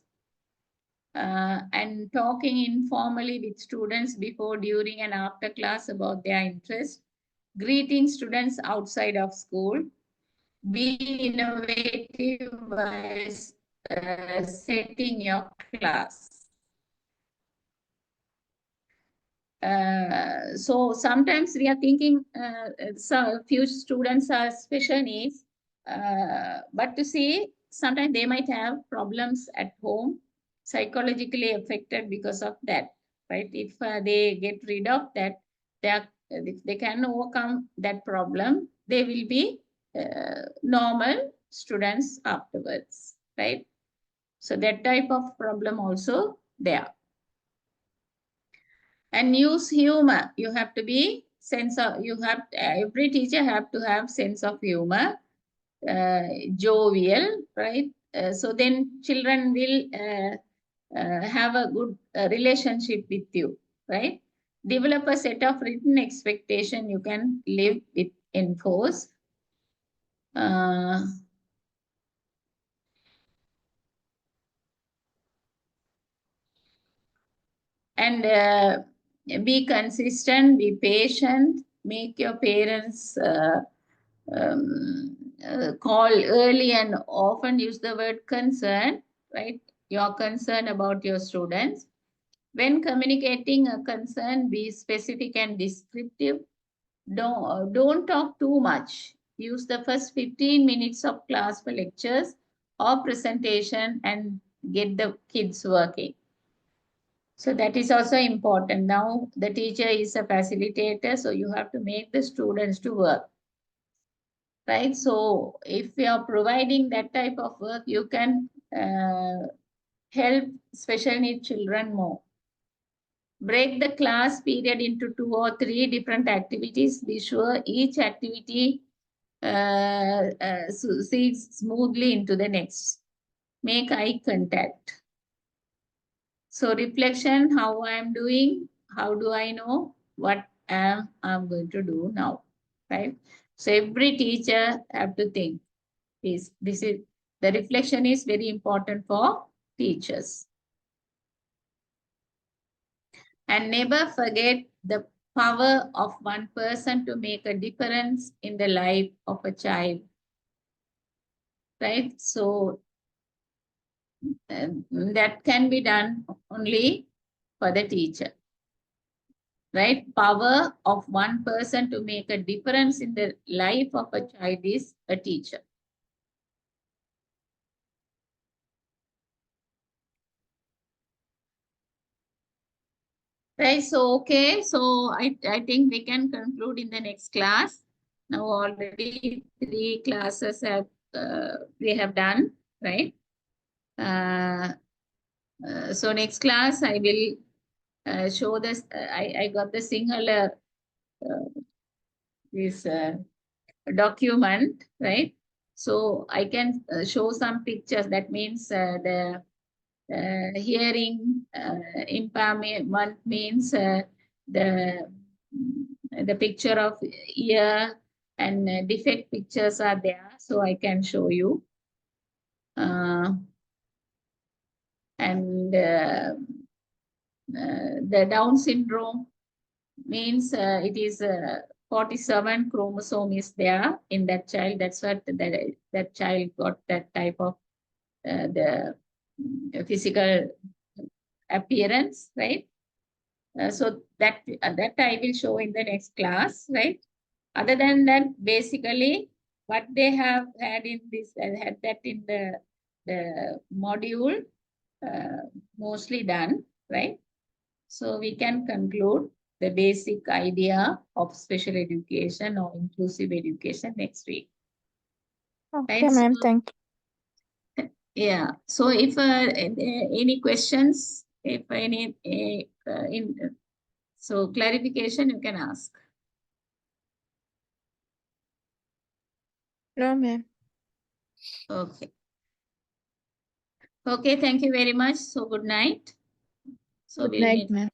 and talking informally with students before, during, and after class about their interest, greeting students outside of school, be innovative by setting your class. So sometimes we are thinking so few students are special needs, but to see sometimes they might have problems at home, psychologically affected because of that, right? If they get rid of that, if they can overcome that problem, they will be normal students afterwards, right? So that type of problem also there. And use humor. You have to be every teacher have to have sense of humor, jovial, right? So then children will have a good relationship with you, right? Develop a set of written expectation you can live with, enforce. And be consistent, be patient, make your parents call early and often, use the word concern, right? You're concerned about your students. When communicating a concern, be specific and descriptive. Don't talk too much. use the first 15 minutes of class for lectures or presentation and get the kids working. So that is also important. Now the teacher is a facilitator, so you have to make the students to work. Right? So if you are providing that type of work, you can help special need children more. Break the class period into 2 or 3 different activities. Be sure each activity sees smoothly into the next. Make eye contact. So reflection, how I am doing, how do I know what I'm going to do now, right? So every teacher have to think. This is the reflection is very important for teachers. And never forget the power of one person to make a difference in the life of a child. Right? So that can be done only for the teacher. Right? Power of one person to make a difference in the life of a child is a teacher. Right, so okay, so I think we can conclude in the next class. Now already 3 classes have we have done, right? So next class I will show this. I got the single this document, right? So I can show some pictures. That means the hearing impairment means the picture of ear and defect pictures are there, so I can show you. And the Down syndrome means it is 47 chromosome is there in that child. That's what that child got that type of the physical appearance, right? So that I will show in the next class, right? Other than that, basically what they have had in this, had that in the module, mostly done, right? So we can conclude the basic idea of special education or inclusive education next week. Okay, Right? ma'am. So, Thank you. yeah. So if any questions, if any so clarification, you can ask. No, ma'am. Okay. Okay, thank you very much. So good night. So Good we'll night, meet. ma'am.